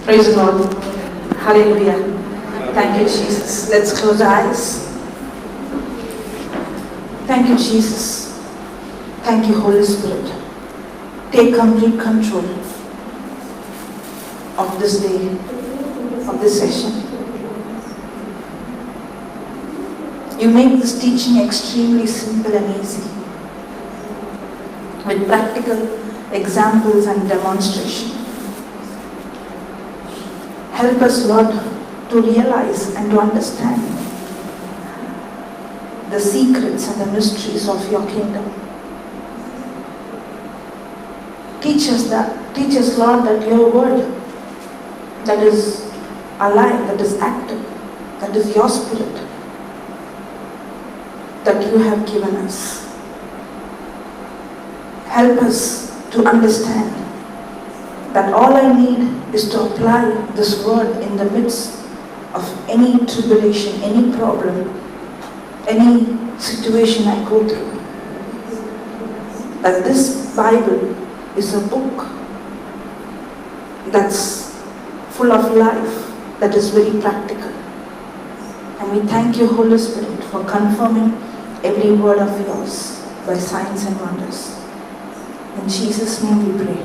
Praise the Lord. Hallelujah. Thank you, Jesus. Let's close our eyes. Thank you, Jesus. Thank you, Holy Spirit. Take complete control of this day, of this session. You make this teaching extremely simple and easy, with practical examples and demonstration. Help us, Lord, to realize and to understand the secrets and the mysteries of your kingdom. Teach us, Lord, that your word that is alive, that is active, that is your spirit, that you have given us. Help us to understand that all I need is to apply this word in the midst of any tribulation, any problem, any situation I go through. That this Bible is a book that's full of life, that is very practical. And we thank you, Holy Spirit, for confirming every word of yours by signs and wonders. In Jesus' name we pray.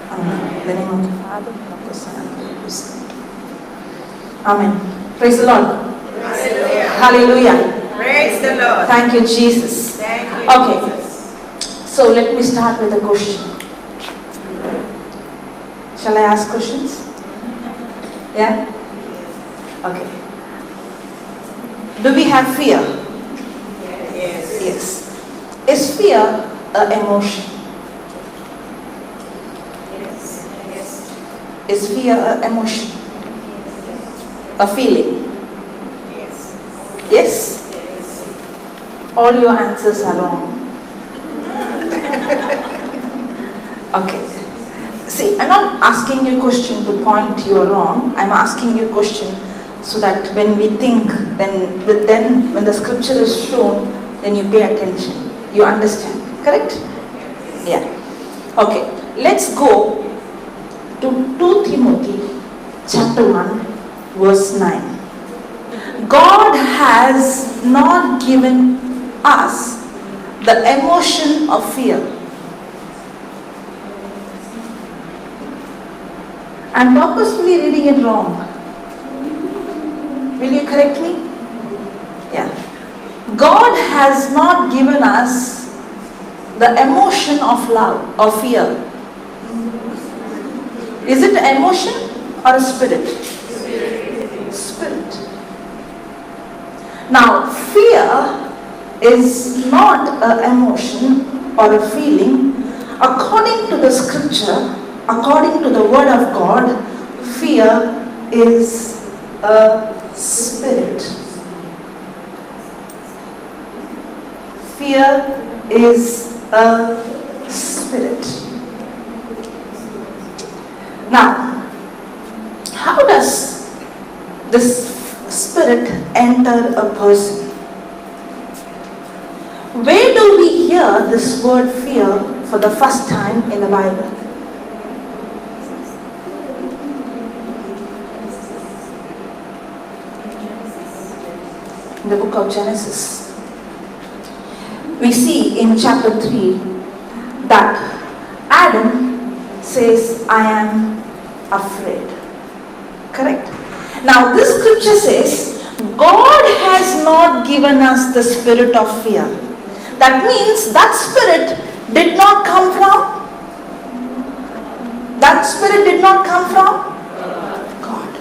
Amen. In the name of the Father, and of the Son, and of the Holy Spirit. Amen. Praise the Lord. Hallelujah. Hallelujah. Praise the Lord. Thank you, Jesus. Thank you, Okay. Jesus. So let me start with a question. Shall I ask questions? Yeah? Okay. Do we have fear? Yes. Yes. Is fear an emotion? Yes. Yes. Is fear an emotion? A feeling? Yes. Yes? Yes. All your answers are wrong. Okay. See, I'm not asking you a question to point you are wrong. I'm asking you a question so that when we think, then when the scripture is shown, then you pay attention. You understand. Correct? Yeah. Okay. Let's go to 2 Timothy chapter 1, verse 9. God has not given us the emotion of fear. I'm purposefully reading it wrong. Will you correct me? Yeah. God has not given us the emotion of love or fear. Is it an emotion or a spirit? Spirit. Now, fear is not an emotion or a feeling. According to the scripture, according to the word of God, fear is a spirit. Fear is a spirit. Now, how does this spirit enter a person? Where do we hear this word fear for the first time in the Bible? In the book of Genesis. We see in chapter 3 that Adam says, I am afraid. Correct? Now this scripture says, God has not given us the spirit of fear. That means that spirit did not come from? That spirit did not come from? God.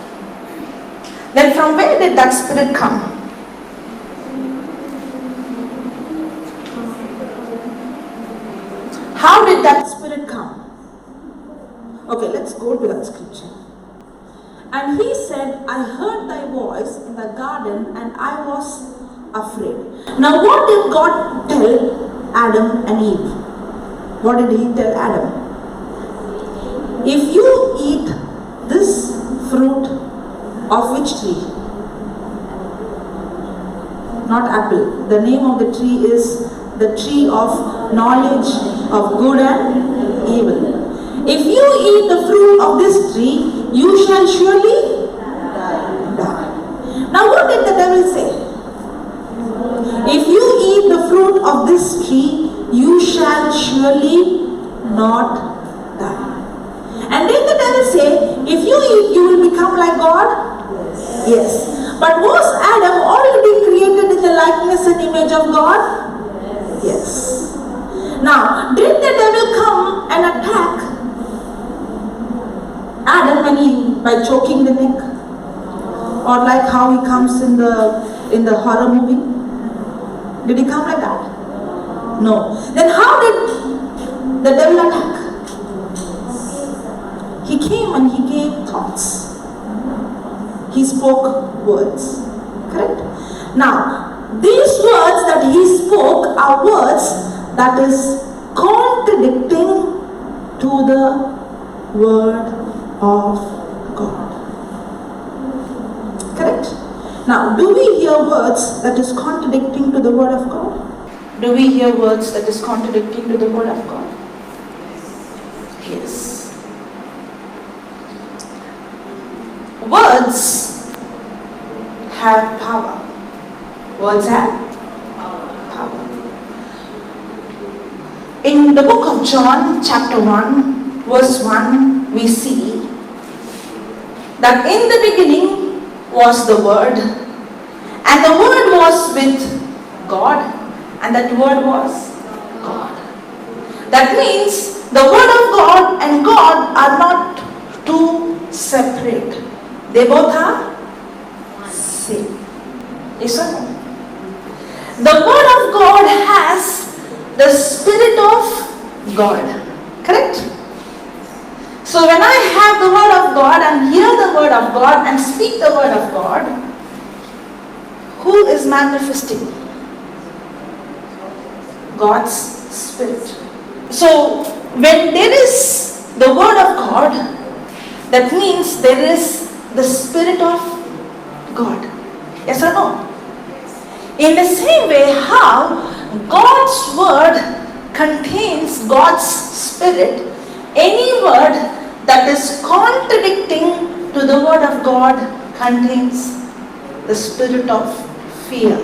Then from where did that spirit come? How did that spirit come? Okay, let's go to that scripture. And he said, I heard thy voice in the garden and I was afraid. Now what did God tell Adam and Eve? What did he tell Adam? If you eat this fruit of which tree? Not apple. The name of the tree is the tree of knowledge of good and evil. If you eat the fruit of this tree, you shall surely die. Now what did the devil say? If you eat the fruit of this tree, you shall surely not die. And did the devil say, if you eat, you will become like God? Yes. But was Adam already created in the likeness and image of God? Yes. Now, did the devil come and attack Adam by choking the neck? Or like how he comes in the horror movie? Did he come like that? No. Then how did the devil attack? He came and he gave thoughts. He spoke words. Correct? Now, these words that he spoke are words that is contradicting to the word of God. Correct? Now, do we hear words that is contradicting to the word of God? Do we hear words that is contradicting to the word of God? Yes. Words have power. Words have power. In the book of John, chapter 1, verse 1, we see that in the beginning was the Word, and the Word was with God, and that Word was God. That means the Word of God and God are not two separate. They both are same. Yes or no? The Word of God has the Spirit of God. Correct? So when I have the Word of God and hear the Word of God and speak the Word of God, who is manifesting? God's Spirit. So when there is the Word of God, that means there is the Spirit of God. Yes or no? In the same way, how God's Word contains God's Spirit, any word that is contradicting to the Word of God contains the spirit of fear.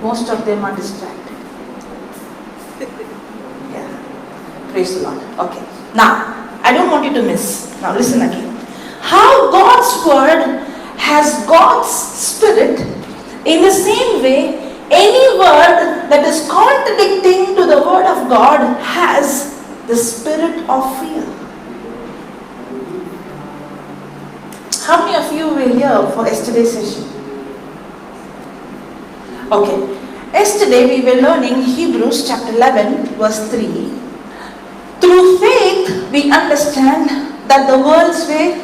Most of them are distracted. Yeah. Praise the Lord. Okay. Now, I don't want you to miss. Now listen again. How God's Word has God's Spirit, in the same way, any word that is contradicting to the Word of God has the spirit of fear. How many of you were here for yesterday's session? Okay. Yesterday we were learning Hebrews chapter 11 verse 3. Through faith we understand that the worlds were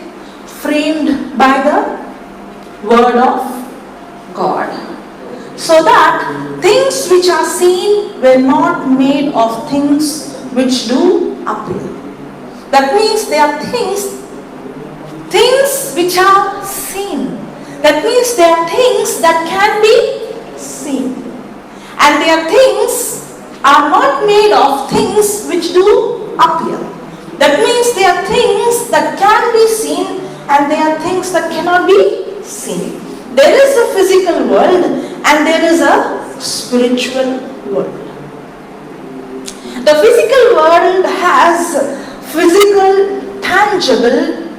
framed by the Word of God, so that things which are seen were not made of things which do appear. That means there are things which are seen. That means there are things that can be seen. And there are things are not made of things which do appear. That means there are things that can be seen and there are things that cannot be seen. There is a physical world and there is a spiritual world. The physical world has physical, tangible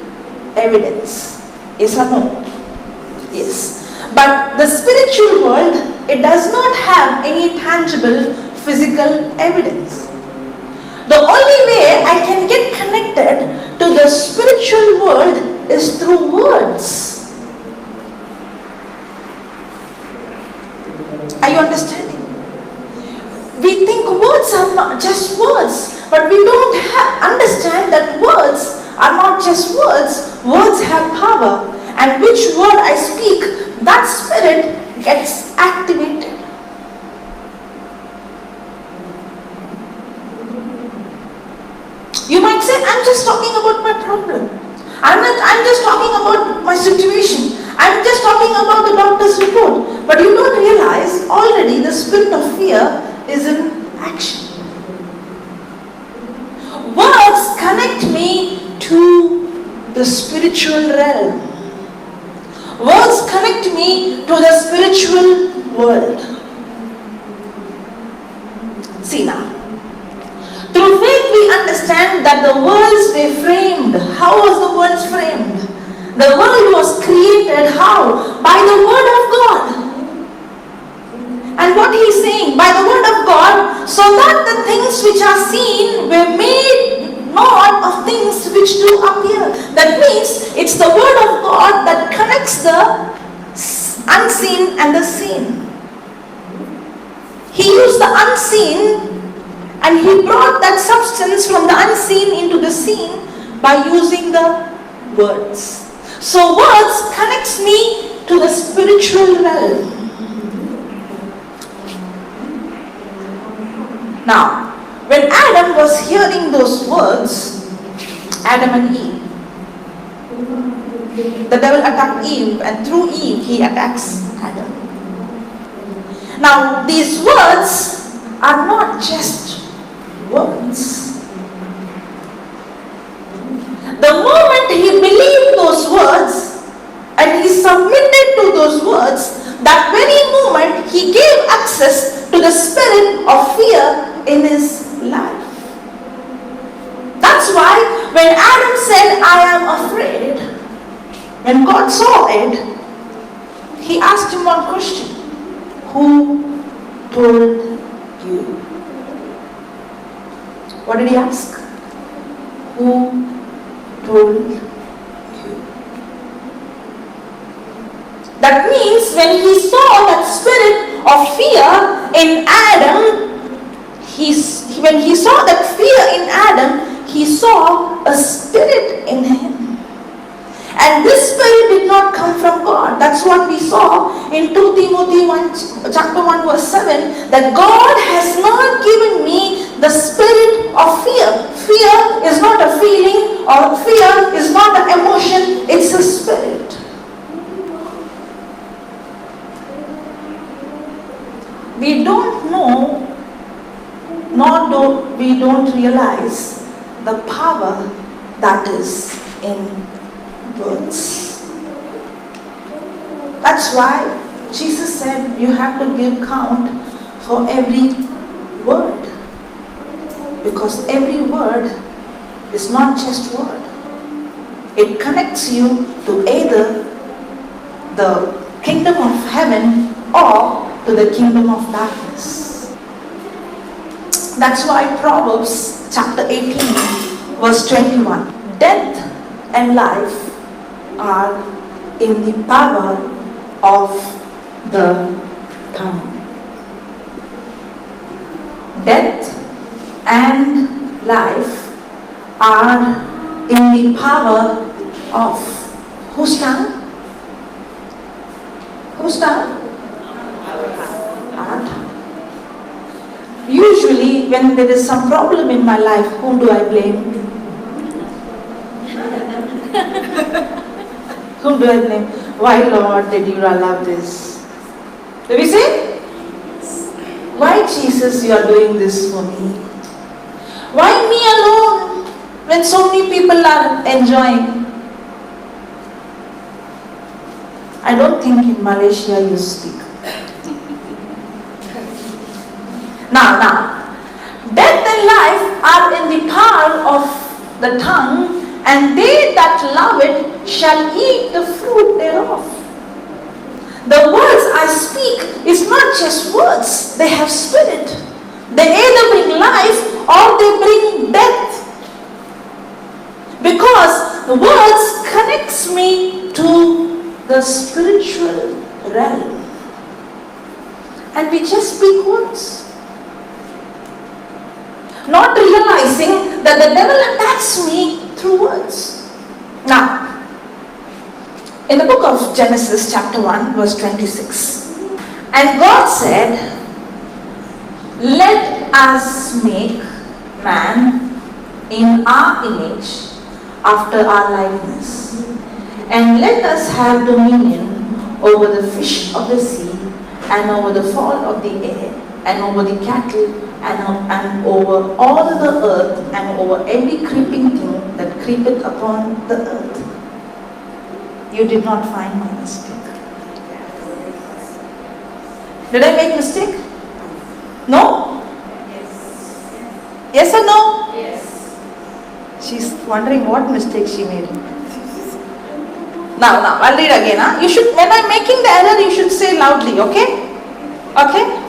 evidence. Yes or no? Yes. But the spiritual world, it does not have any tangible physical evidence. The only way I can get connected to the spiritual world is through words. Are you understanding? We think words are not just words, but we don't understand that words are not just words. Words have power, and which word I speak, that spirit gets activated. You might say, I'm just talking about my problem. I'm just talking about my situation. I'm just talking about the doctor's report. But you don't realize already the spirit of fear is in action. connect me to the spiritual realm. Words connect me to the spiritual world. See now. Through faith we understand that the worlds were framed. How was the worlds framed? The world was created how? By the word of God. And what he is saying? By the word of God, so that the things which are seen were made not of things which do appear. That means it's the word of God that connects the unseen and the seen. He used the unseen and he brought that substance from the unseen into the seen by using the words. So words connects me to the spiritual realm. Now, when Adam was hearing those words, Adam and Eve, the devil attacked Eve, and through Eve he attacks Adam. Now, these words are not just words. The moment he believed those words and he submitted to those words, that very moment he gave access to the spirit of fear in his life. That's why when Adam said, I am afraid, when God saw it, he asked him one question. Who told you? What did he ask? Who told you? That means when he saw that spirit of fear in Adam, when he saw that fear in Adam, he saw a spirit in him. And this spirit did not come from God. That's what we saw in 2 Timothy chapter 1 verse 7, that God has not given me the spirit of fear. Fear is not a feeling, or fear is not an emotion, it's a spirit. We don't know, nor we don't realize the power that is in words. That's why Jesus said you have to give count for every word. Because every word is not just word. It connects you to either the kingdom of heaven or to the kingdom of darkness. That's why Proverbs chapter 18 verse 21. Death and life are in the power of the tongue. Death and life are in the power of whose tongue? Whose tongue? Our tongue. Usually when there is some problem in my life, whom do I blame? Whom do I blame? Why, Lord, did you allow this? Do we say? Why, Jesus, you are doing this for me? Why me alone when so many people are enjoying? I don't think in Malaysia you speak. Now, death and life are in the power of the tongue, and they that love it shall eat the fruit thereof. The words I speak is not just words, they have spirit. They either bring life or they bring death. Because the words connects me to the spiritual realm. And we just speak words, not realizing that the devil attacks me through words. Now, in the book of Genesis chapter 1 verse 26, and God said, let us make man in our image, after our likeness, and let us have dominion over the fish of the sea, and over the fowl of the air, and over the cattle and over all the earth, and over every creeping thing that creepeth upon the earth. You did not find my mistake. Did I make mistake? No? Yes or no? Yes. She's wondering what mistake she made. Now, I'll read again. You should, when I'm making the error, you should say loudly, okay? Okay?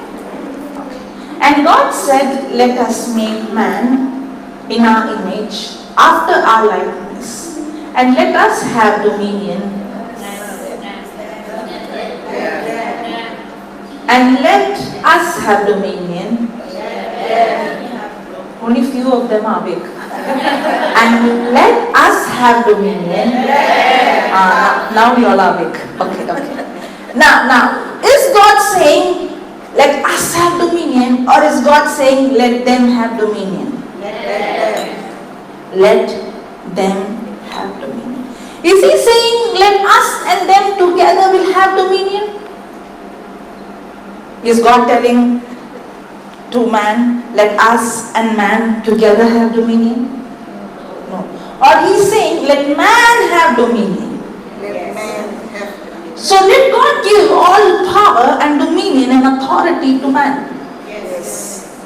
And God said, let us make man in our image, after our likeness, and let us have dominion. And let us have dominion. Only few of them are awake. And let us have dominion. Now you all are awake. Okay. Now, is God saying, let us have dominion, or is God saying, let them have dominion? Let them have dominion. Is He saying, let us and them together will have dominion? Is God telling to man, let us and man together have dominion? No. Or He's saying, let man have dominion. Let man have dominion. So let God give all power and dominion and authority to man. Yes.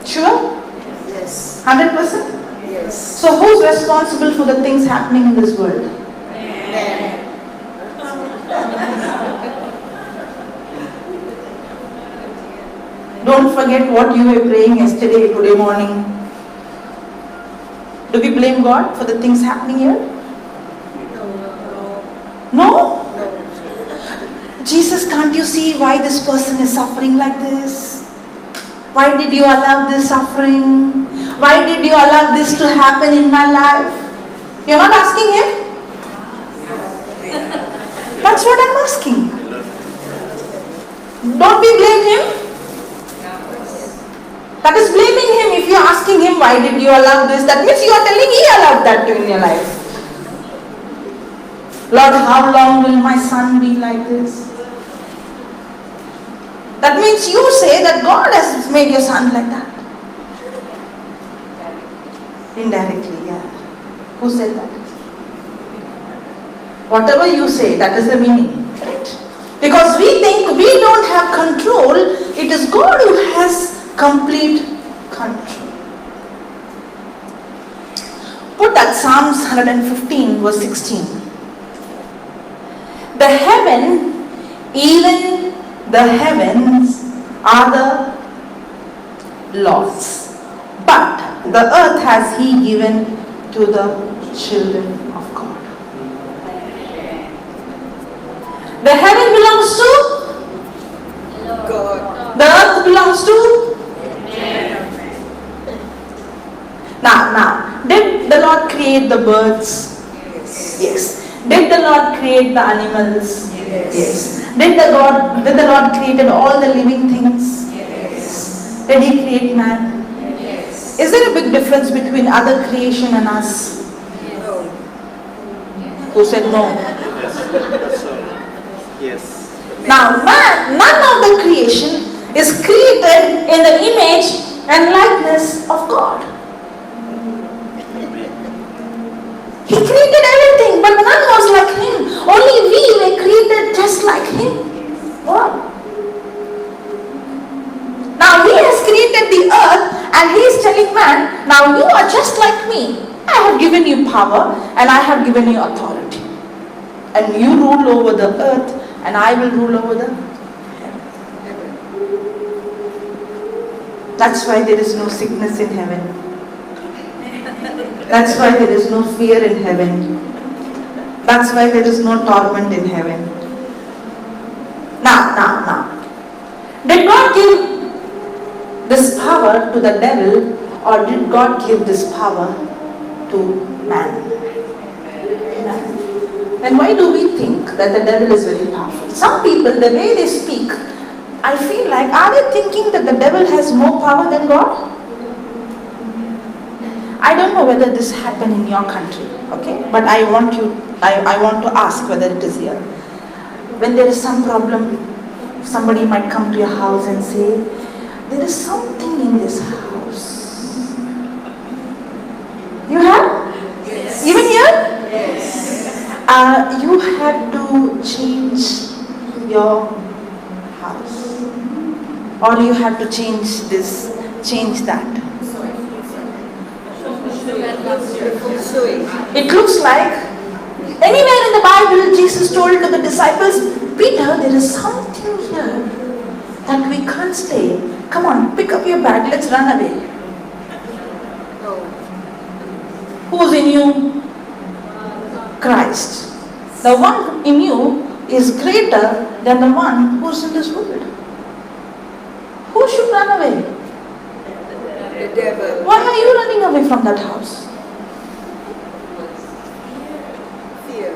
Sure? Yes. 100%? Yes. So who's responsible for the things happening in this world? Man. Don't forget what you were praying yesterday, today morning. Do we blame God for the things happening here? No? Jesus, can't you see why this person is suffering like this? Why did you allow this suffering? Why did you allow this to happen in my life? You're not asking Him? That's what I'm asking. Don't we blame Him? That is blaming Him. If you're asking Him, why did you allow this? That means you are telling He allowed that in your life. Lord, how long will my son be like this? That means you say that God has made your son like that. Indirectly, yeah. Who said that? Whatever you say, that is the meaning. Right? Because we think we don't have control, it is God who has complete control. Put that Psalms 115 verse 16. The heaven, even the heavens are the Lord's, but the earth has He given to the children of God. The heaven belongs to God. the earth belongs to. Now, did the Lord create the birds? Yes. Did the Lord create the animals? Yes. Did the Lord created all the living things? Yes. Did He create man? Yes. Is there a big difference between other creation and us? No. Who said no? Yes. Now, man, none of the creation is created in the image and likeness of God. He created everything, but none was like Him. Only we were created just like Him. Wow. Now He has created the earth and He is telling man, now you are just like me. I have given you power and I have given you authority. And you rule over the earth and I will rule over the heaven. That's why there is no sickness in heaven. That's why there is no fear in heaven. That's why there is no torment in heaven. Now. Did God give this power to the devil, or did God give this power to man? Then why do we think that the devil is very powerful? Some people, the way they speak, I feel like, are they thinking that the devil has more power than God? I don't know whether this happened in your country, okay? But I want to ask whether it is here. When there is some problem, somebody might come to your house and say, there is something in this house. You have? Yes. Even here? Yes. You had to change your house. Or you had to change this, change that. It looks like anywhere in the Bible, Jesus told to the disciples, Peter, there is something here that we can't stay. Come on, pick up your bag, let's run away. No. Who's in you? Christ. The one in you is greater than the one who's in this world. Who should run away? The devil. Why are you running away from that house? Fear.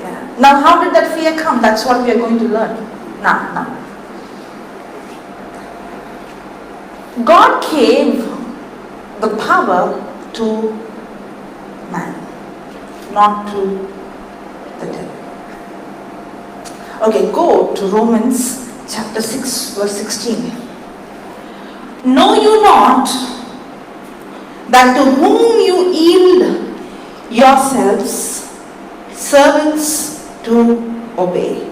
Yeah. Now, how did that fear come? That's what we are going to learn. Now. God gave the power to man, not to the devil. Okay, go to Romans chapter 6, verse 16. Know you not that to whom you yield yourselves servants to obey,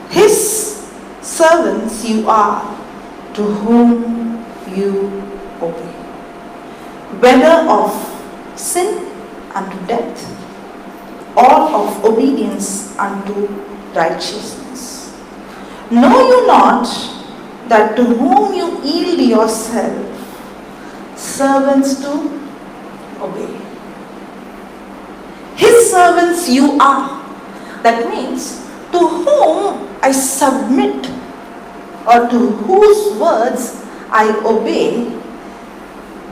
his servants you are to whom you obey, whether of sin unto death or of obedience unto righteousness. Know you not that to whom you yield yourself servants to obey, his servants you are. That means to whom I submit or to whose words I obey,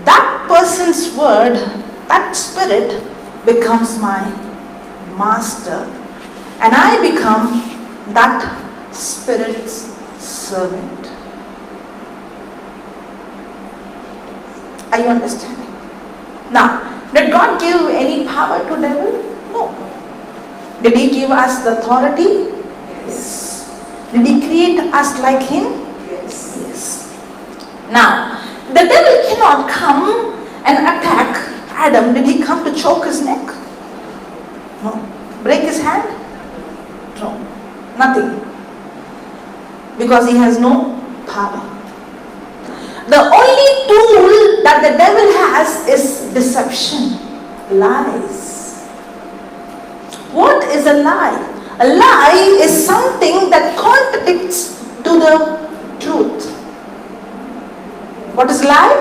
that person's word, that spirit becomes my master, and I become that spirit's servant. Are you understanding? Now, did God give any power to devil? No. Did he give us the authority? Yes. Did he create us like him? Yes. Yes. Now, the devil cannot come and attack Adam. Did he come to choke his neck? No. Break his hand? No. Nothing. Because he has no power. The only tool that the devil has is deception, lies. What is a lie? A lie is something that contradicts to the truth. What is lie?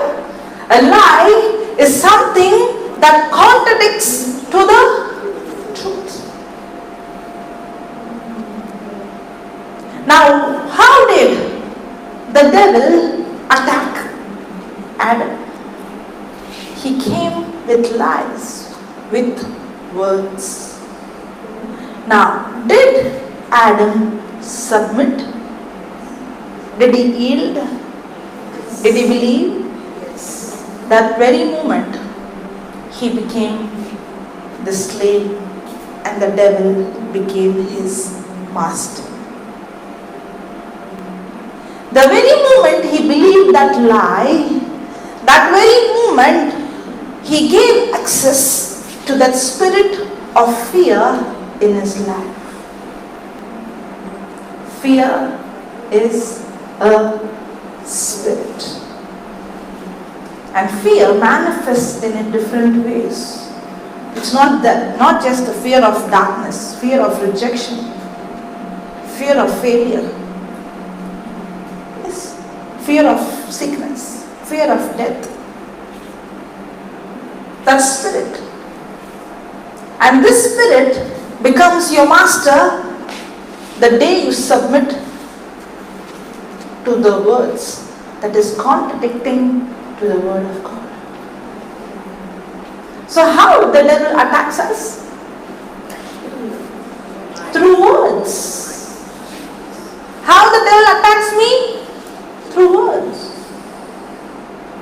A lie is something that contradicts to the truth. Now, how did the devil attack Adam? He came with lies, with words. Now, did Adam submit? Did he yield? Did he believe? Yes. That very moment, he became the slave and the devil became his master. The very moment he believed that lie, that very moment he gave access to that spirit of fear in his life. Fear is a spirit. And fear manifests in different ways. It's not just the fear of darkness, fear of rejection, fear of failure, yes, fear of sickness, fear of death. That's spirit. And this spirit becomes your master the day you submit to the words that is contradicting to the word of God. So how the devil attacks us? Through words. How the devil attacks me? Through words.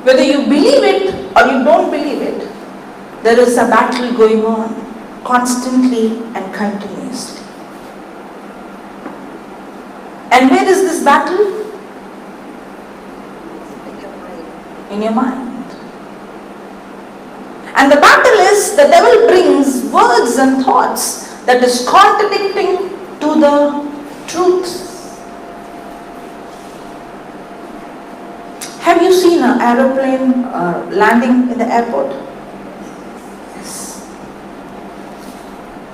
Whether you believe it or you don't believe it, there is a battle going on constantly and continuously. And where is this battle? in your mind. And the battle is, the devil brings words and thoughts that is contradicting to the truth. Have you seen an aeroplane landing in the airport? Yes.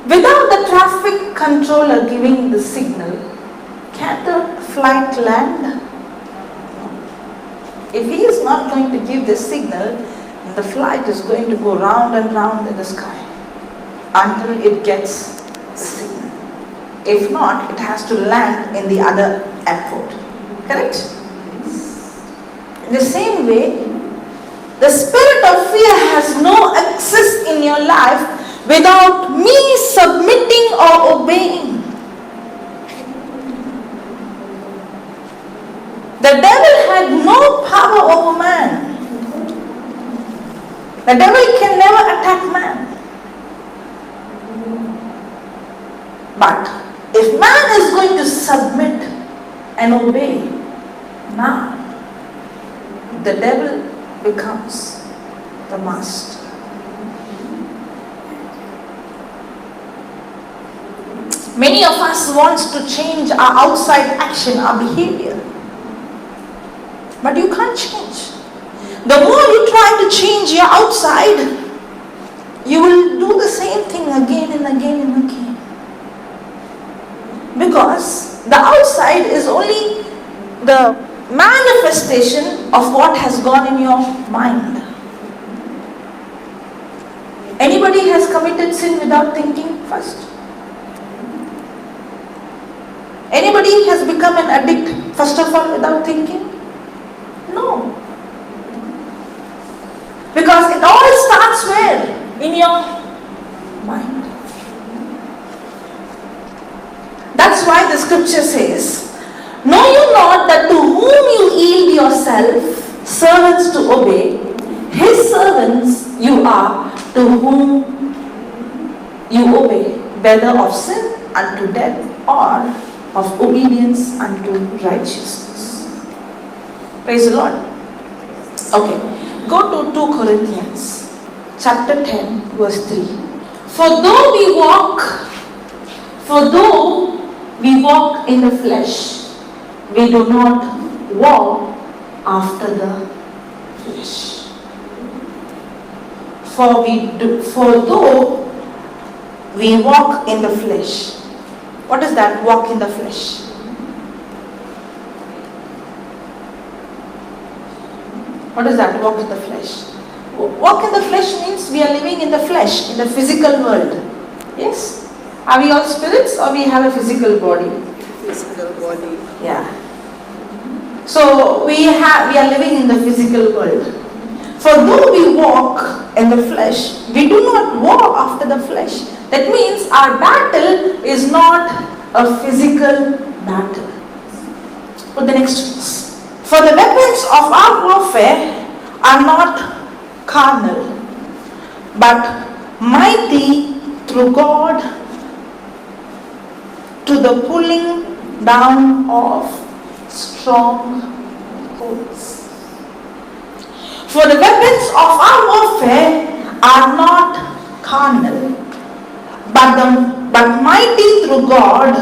Without the traffic controller giving the signal, can the flight land? If he is not going to give the signal, the flight is going to go round and round in the sky until it gets the signal. If not, it has to land in the other airport. Correct? In the same way, the spirit of fear has no access in your life without me submitting or obeying. The devil had no power over man. The devil can never attack man. But if man is going to submit and obey, now the devil becomes the master. Many of us want to change our outside action, our behavior. But you can't change. The more you try to change your outside, you will do the same thing again and again and again. Because the outside is only the manifestation of what has gone in your mind. Anybody has committed sin without thinking first? Anybody has become an addict first of all without thinking? No. Because it all starts where? In your mind. That's why the scripture says, know you not that to whom you yield yourself servants to obey, his servants you are to whom you obey, whether of sin unto death or of obedience unto righteousness. Praise the Lord. Okay, go to 2 Corinthians chapter 10 verse 3. For though we walk in the flesh, we do not walk after the flesh. For though we walk in the flesh. What is that, walk in the flesh? What is that, walk in the flesh? Walk in the flesh means we are living in the flesh, in the physical world. Yes? Are we all spirits or we have a physical body? Physical body. Yeah. So we are living in the physical world. For though we walk in the flesh, we do not war after the flesh. That means our battle is not a physical battle. Put the next verse. For the weapons of our warfare are not carnal, but mighty through God to the pulling down of strongholds. For the weapons of our warfare are not carnal, but mighty through God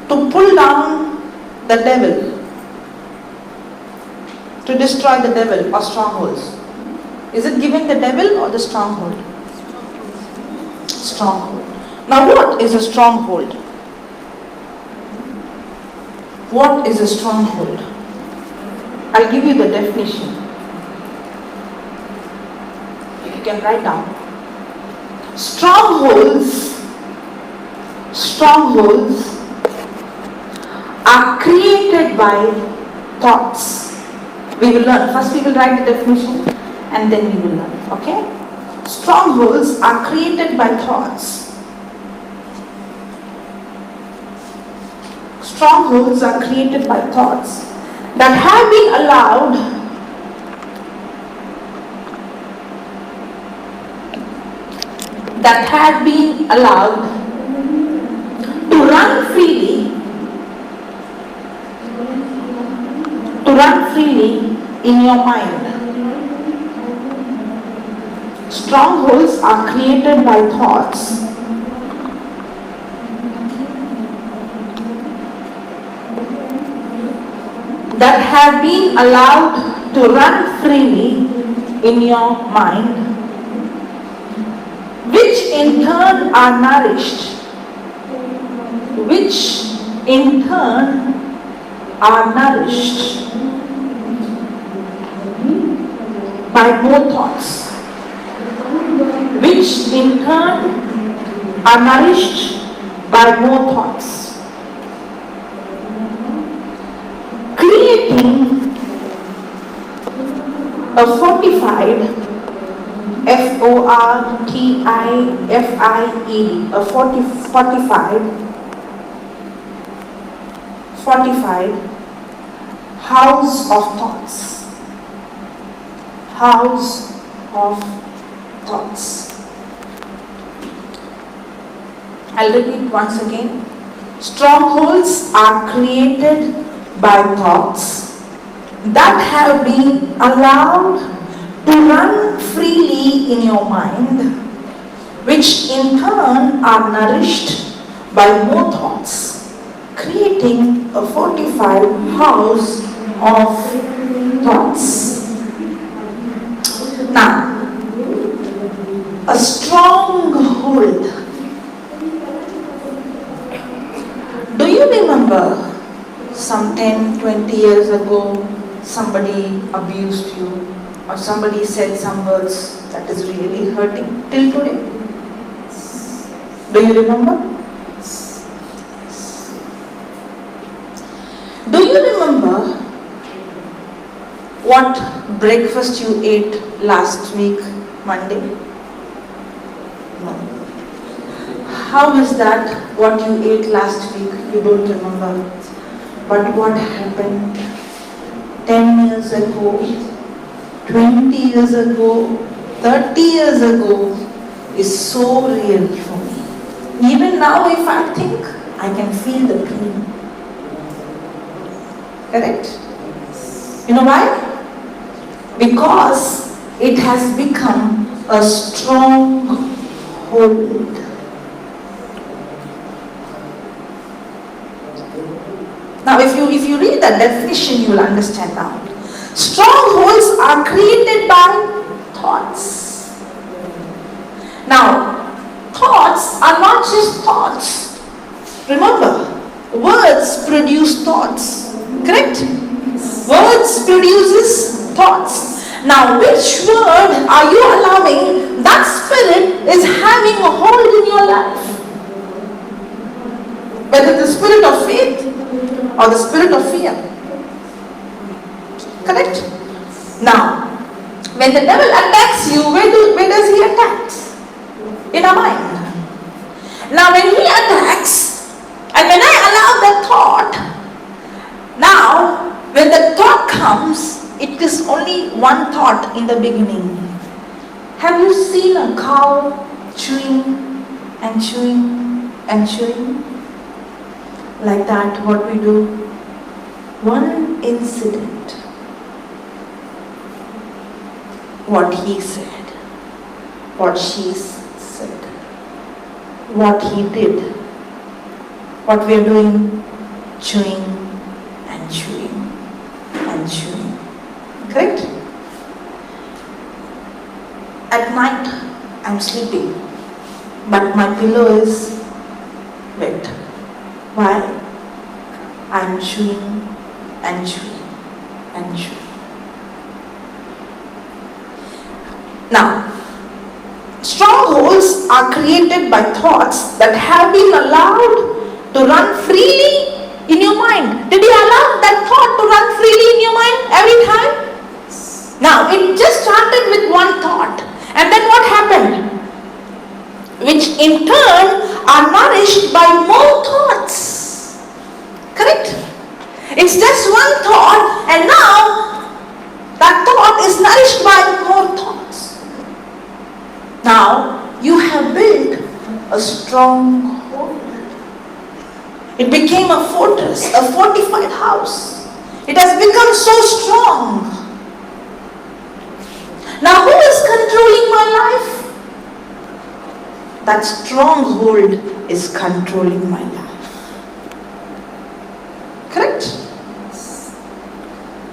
to pull down the devil, to destroy the devil or strongholds. Is it given the devil or the stronghold? Stronghold. Now what is a stronghold? What is a stronghold? I'll give you the definition. You can write down. Strongholds are created by thoughts. We will learn. First we will write the definition and then we will learn. Okay? Strongholds are created by thoughts. Strongholds are created by thoughts that have been allowed to run freely in your mind. strongholds are created by thoughts that have been allowed to run freely in your mind, which in turn are nourished, by more thoughts, which in turn are nourished by more thoughts, creating a fortified, F-O-R-T-I-F-I-E-D, a fortified house of thoughts. House of thoughts. I'll repeat once again. Strongholds are created by thoughts that have been allowed to run freely in your mind, which in turn are nourished by more thoughts, creating a fortified house of thoughts. Now, a stronghold. Do you remember some 10, 20 years ago somebody abused you or somebody said some words that is really hurting till today? Do you remember? Do you remember what breakfast you ate last week, Monday? No. How is that what you ate last week? You don't remember. But what happened 10 years ago, 20 years ago, 30 years ago is so real for me. Even now if I think, I can feel the pain. Correct? You know why? Because it has become a stronghold. Now if you read that definition, you will understand now. Strongholds are created by thoughts. Now, thoughts are not just thoughts. Remember, words produce thoughts. Correct? Words produces thoughts. Now, which word are you allowing that spirit is having a hold in your life? Whether the spirit of faith or the spirit of fear. Correct? Now, when the devil attacks you, where does he attack? In our mind. Now, when he attacks, and when I allow that thought, now, when the thought comes, it is only one thought in the beginning. Have you seen a cow chewing and chewing and chewing? Like that, what we do? One incident. What he said, what she said, what he did, what we are doing, chewing and chewing and chewing. Correct? At night, I'm sleeping, but my pillow is wet. Why? I'm chewing and chewing and chewing. Now, strongholds are created by thoughts that have been allowed to run freely in your mind. Did you allow that thought to run freely in your mind every time? Now, it just started with one thought. And then what happened? Which in turn are nourished by more thoughts. Correct? It's just one thought, and now that thought is nourished by more thoughts. Now, you have built a stronghold. It became a fortress, a fortified house. It has become so strong. Now, who is controlling my life? that stronghold is controlling my life. Correct?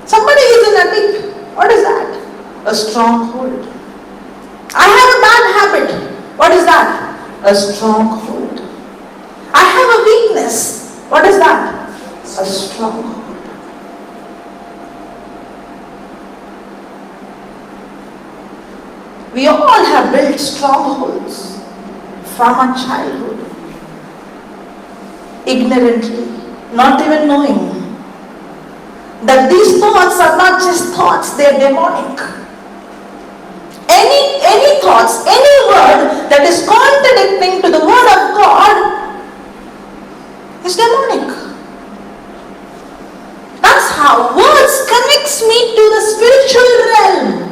Somebody is an addict. What is that? A stronghold. I have a bad habit. What is that? A stronghold. I have a weakness. What is that? A stronghold. We all have built strongholds from our childhood, ignorantly, not even knowing that these thoughts are not just thoughts, they are demonic. Any thoughts, any word that is contradicting to the word of God is demonic. That's how words connects me to the spiritual realm.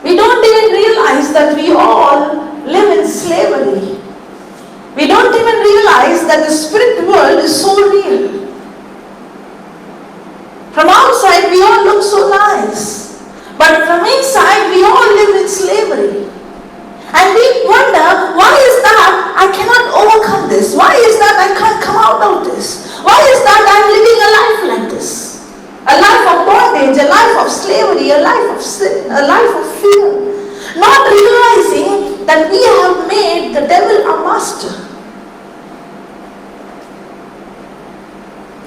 We don't even realize that we all live in slavery. We don't even realize that the spirit world is so real. From outside we all look so nice, but from inside we all live in slavery. And we wonder, why is that I cannot overcome this? Why is that I can't come out of this? Why is that I'm living a life like this? A life of bondage, a life of slavery, a life of sin, a life of fear. Not realizing that we have made the devil our master.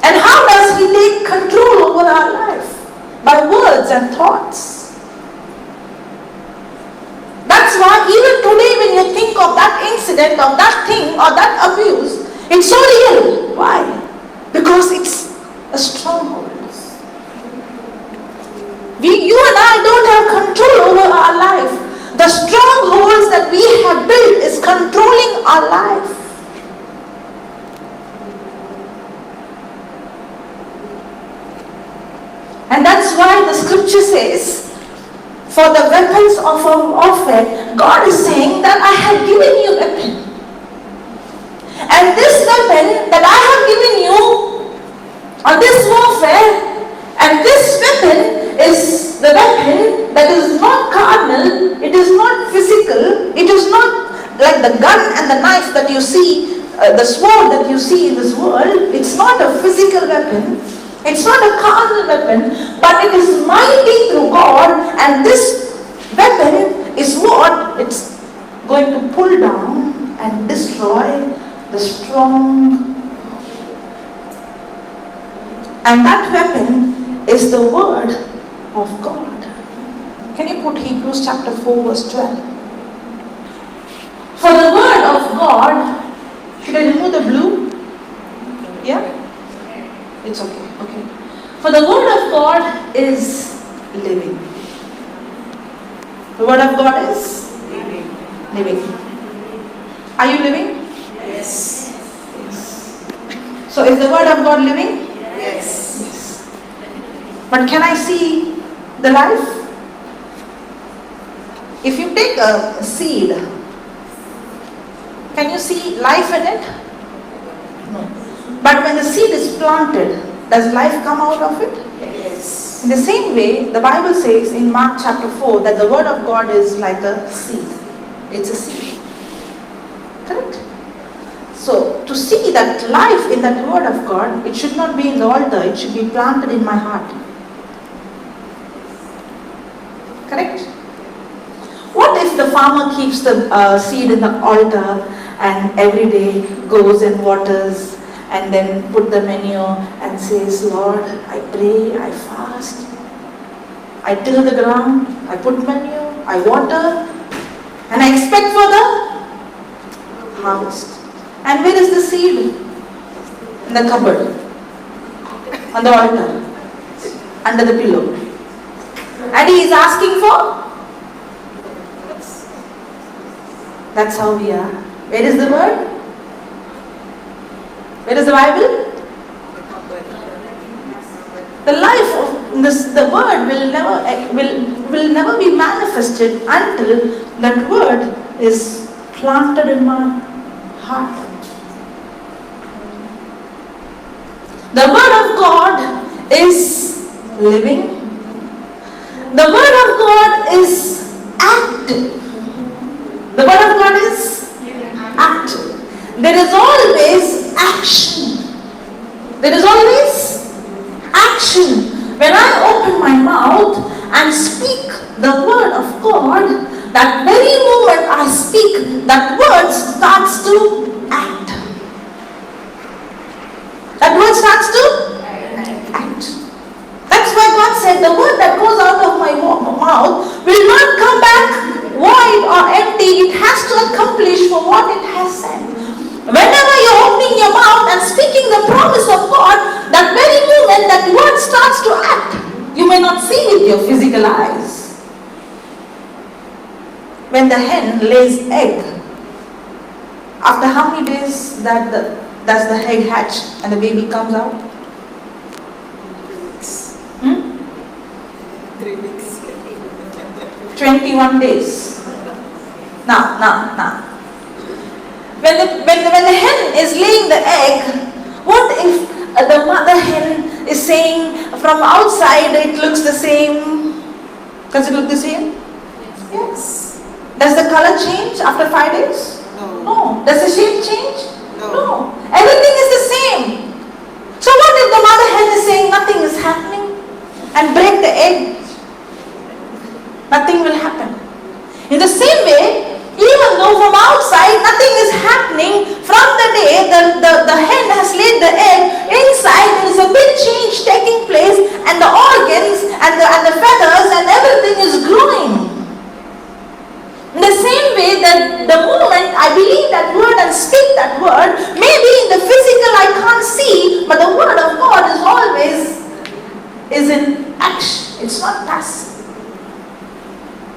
And how does he take control over our life? By words and thoughts. That's why even today when you think of that incident, of that thing, or that abuse, it's so real. Why? Because it's a stronghold. You and I don't have control over our life. The strongholds that we have built is controlling our life. And that's why the scripture says, for the weapons of our warfare, God is saying that I have given you a weapon. And this weapon that I have given you on this warfare, and this weapon is the weapon that is not carnal, it is not physical, it is not like the gun and the knife that you see, the sword that you see in this world. It's not a physical weapon. It's not a carnal weapon, but it is mighty through God, and this weapon is what it's going to pull down and destroy the strong. And that weapon is the word of God. Can you put Hebrews chapter 4 verse 12? For the word of God, should I remove the blue? Yeah? It's okay. Okay. For the word of God is living. The word of God is living. Are you living? Yes. Yes. So is the word of God living? Yes. Yes. But can I see the life? If you take a seed, can you see life in it? No. But when the seed is planted, does life come out of it? Yes. In the same way, the Bible says in Mark chapter 4 that the word of God is like a seed. It's a seed. Correct? So, to see that life in that word of God, it should not be in the altar, it should be planted in my heart. Correct? What if the farmer keeps the seed in the altar and every day goes and waters and then put the manure and says, Lord, I pray, I fast, I till the ground, I put manure, I water, and I expect for the harvest. And where is the seed? In the cupboard, on the altar, under the pillow. And he is asking for? That's how we are. Where is the word? Where is the Bible? The life of this, the word will never be manifested until that word is planted in my heart. The word of God is living. The word of God is active. The word of God is active. There is always action. There is always action. When I open my mouth and speak the word of God, that very moment I speak, that word starts to act. That word starts to act. That's why God said the word that goes out of my mouth will not come back void or empty. It has to accomplish for what it has said. Whenever you're opening your mouth and speaking the promise of God, that very moment that word starts to act. You may not see with your physical eyes. When the hen lays egg, after how many days does the egg hatch and the baby comes out? 3 weeks. 21 days. Now. When the hen is laying the egg, what if the mother hen is saying from outside it looks the same? Does it look the same? Yes. Does the color change after 5 days? No. Does the shape change? No. Everything is the same. So what if the mother hen is saying nothing is happening and break the egg? Nothing will happen. In the same way, even though from outside nothing is happening, from the day the hen has laid the egg, inside there is a big change taking place, and the organs and the feathers and everything is growing. In the same way that the moment I believe that word and speak that word, maybe in the physical I can't see, but the word of God is always in action. It's not passive.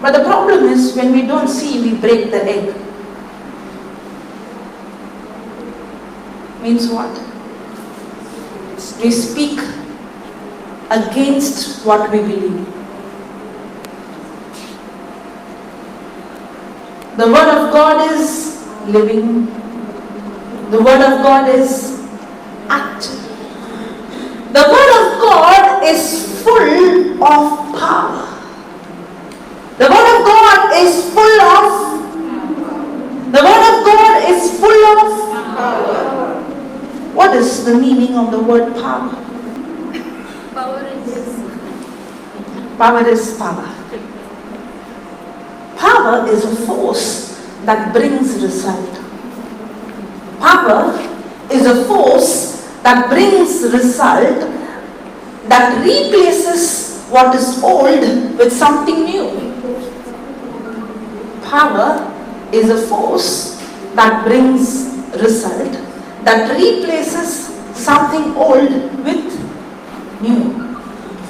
But the problem is when we don't see, we break the egg. Means what? We speak against what we believe. The word of God is living. The word of God is active. The word of God is full of power. The word of God is full of The word of God is full of power. What is the meaning of the word power? Power is Power is power. Power is a force that brings result. Power is a force that brings result, that replaces what is old with something new. Power is a force that brings result, that replaces something old with new.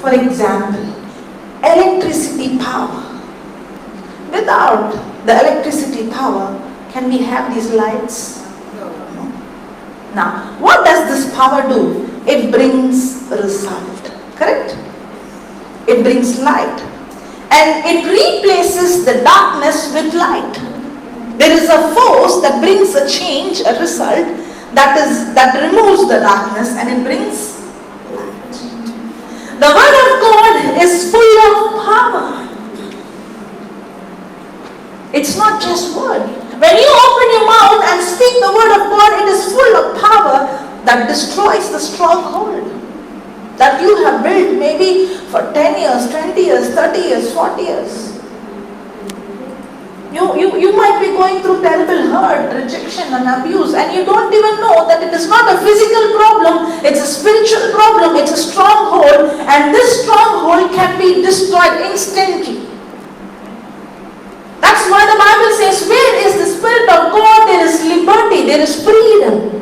For example, electricity power. Without the electricity power, can we have these lights? No. Now, what does this power do? It brings result, correct? It brings light. And it replaces the darkness with light. There is a force that brings a change, a result, that removes the darkness and it brings light. The word of God is full of power. It's not just word. When you open your mouth and speak the word of God, it is full of power that destroys the stronghold that you have built maybe for 10 years, 20 years, 30 years, 40 years. You might be going through terrible hurt, rejection and abuse, and you don't even know that it is not a physical problem, it's a spiritual problem, it's a stronghold, and this stronghold can be destroyed instantly. That's why the Bible says, where is the Spirit of God, there is liberty, there is freedom.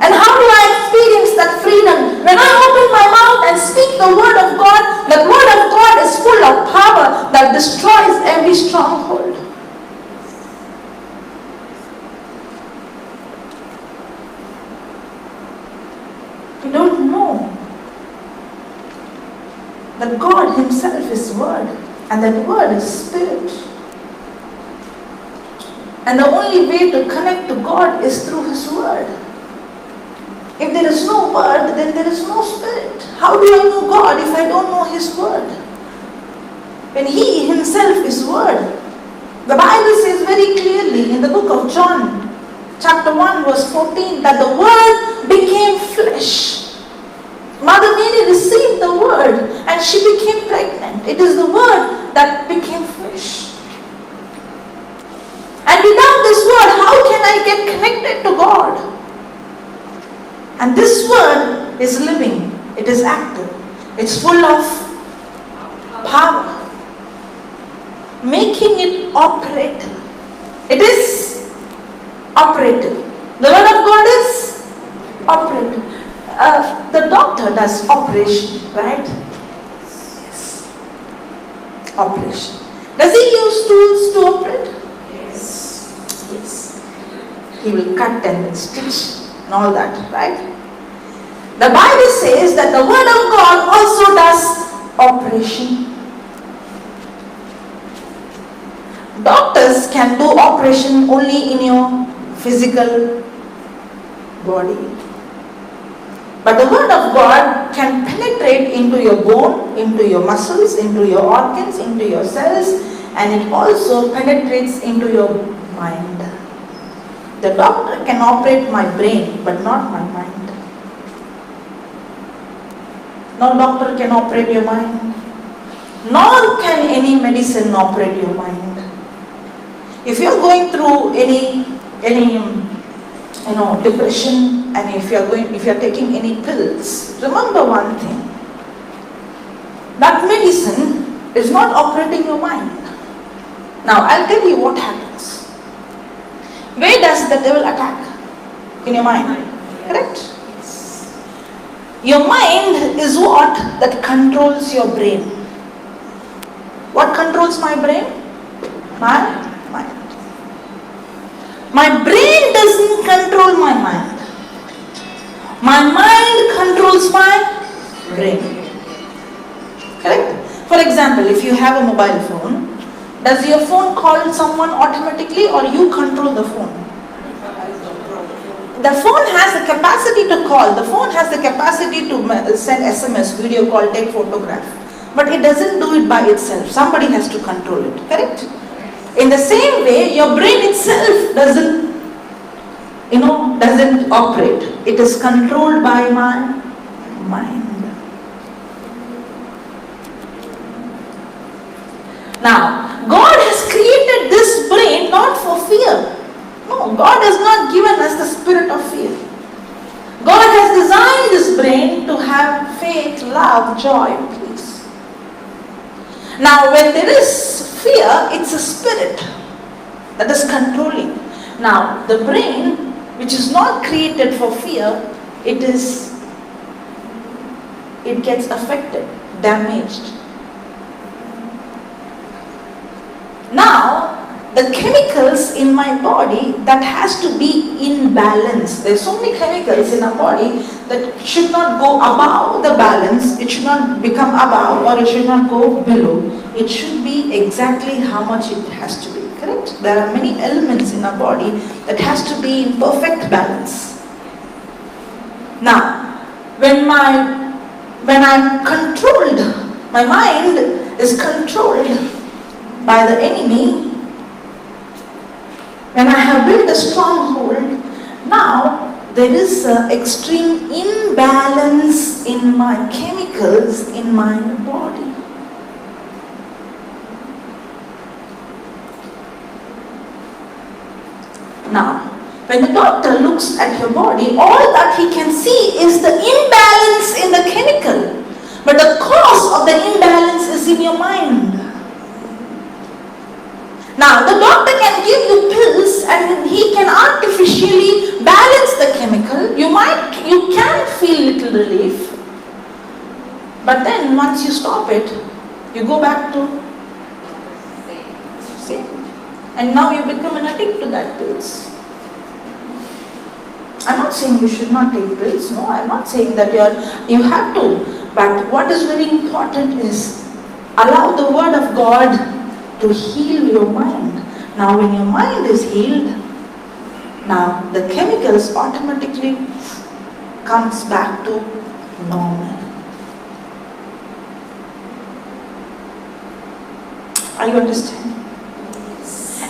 And how do I experience that freedom? When I open my mouth and speak the word of God, the word of God is full of power that destroys every stronghold. We don't know that God Himself is Word, and that Word is Spirit. And the only way to connect to God is through His Word. If there is no Word, then there is no Spirit. How do I know God if I don't know His Word? when He Himself is Word. The Bible says very clearly in the book of John, chapter 1, verse 14, that the Word became flesh. Mother Mary received the Word and she became pregnant. It is the Word that became flesh. And without this Word, how can I get connected to God? And this Word is living. It is active. It's full of power, making it operative. It is operative. The Word of God is operative. The doctor does operation, right? Yes. Operation. Does he use tools to operate? Yes. Yes. He will cut and stitch and all that, right? The Bible says that the Word of God also does operation. Doctors can do operation only in your physical body. But the Word of God can penetrate into your bone, into your muscles, into your organs, into your cells, and it also penetrates into your mind. The doctor can operate my brain, but not my mind. No doctor can operate your mind, nor can any medicine operate your mind. If you are going through any depression, and if you are taking any pills, remember one thing: that medicine is not operating your mind. Now I'll tell you what happens. Where does the devil attack? In your mind, correct? Your mind is what that controls your brain. What controls my brain? My mind. My brain doesn't control my mind. My mind controls my brain. Correct? For example, if you have a mobile phone, does your phone call someone automatically or you control the phone? The phone has the capacity to call. The phone has the capacity to send SMS, video call, take photograph. But it doesn't do it by itself. Somebody has to control it. Correct? In the same way, your brain itself doesn't operate. It is controlled by my mind. Now, God has created this brain not for fear. No, God has not given us the spirit of fear. God has designed this brain to have faith, love, joy, peace. Now, when there is fear, it's a spirit that is controlling. Now, the brain, which is not created for fear, it gets affected, damaged. Now, the chemicals in my body that has to be in balance. There are so many chemicals in our body that should not go above the balance. It should not become above or it should not go below. It should be exactly how much it has to be. Correct? There are many elements in our body that has to be in perfect balance. Now, when I'm controlled, my mind is controlled by the enemy. When I have built a stronghold, now there is an extreme imbalance in my chemicals in my body. Now, when the doctor looks at your body, all that he can see is the imbalance in the chemical. But the cause of the imbalance is in your mind. Now, the doctor can give you pills and he can artificially balance the chemical. You can feel little relief. But then once you stop it, you go back to same. And now you become an addict to that pills. I'm not saying you should not take pills. No, I'm not saying that you have to. But what is very important is allow the Word of God to heal your mind. Now when your mind is healed, now the chemicals automatically comes back to normal. Are you understanding?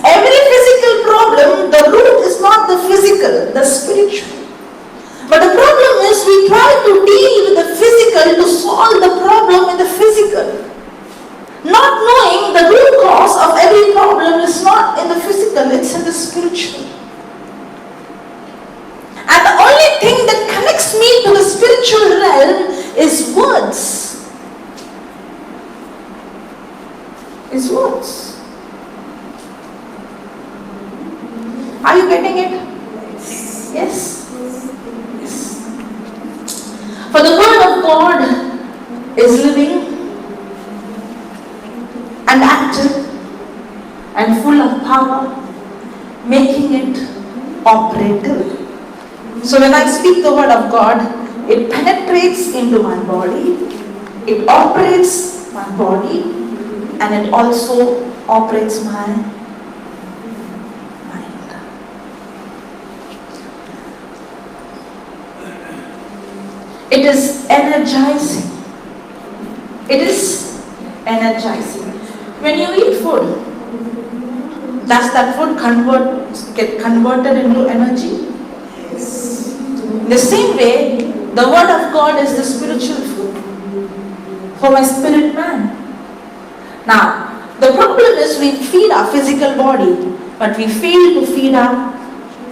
Every physical problem, the root is not the physical, the spiritual. But the problem is we try to deal with the physical to solve the problem in the physical. Not knowing the root cause of every problem is not in the physical, it's in the spiritual. And the only thing that connects me to the spiritual realm is words. Is words. Are you getting it? Yes. Yes. For the word of God is living and active and full of power, making it operative. So when I speak the word of God, it penetrates into my body, it operates my body, and it also operates my mind. It is energizing. It is energizing. When you eat food, does that food get converted into energy? Yes. In the same way, the word of God is the spiritual food for my spirit man. Now, the problem is we feed our physical body, but we fail to feed our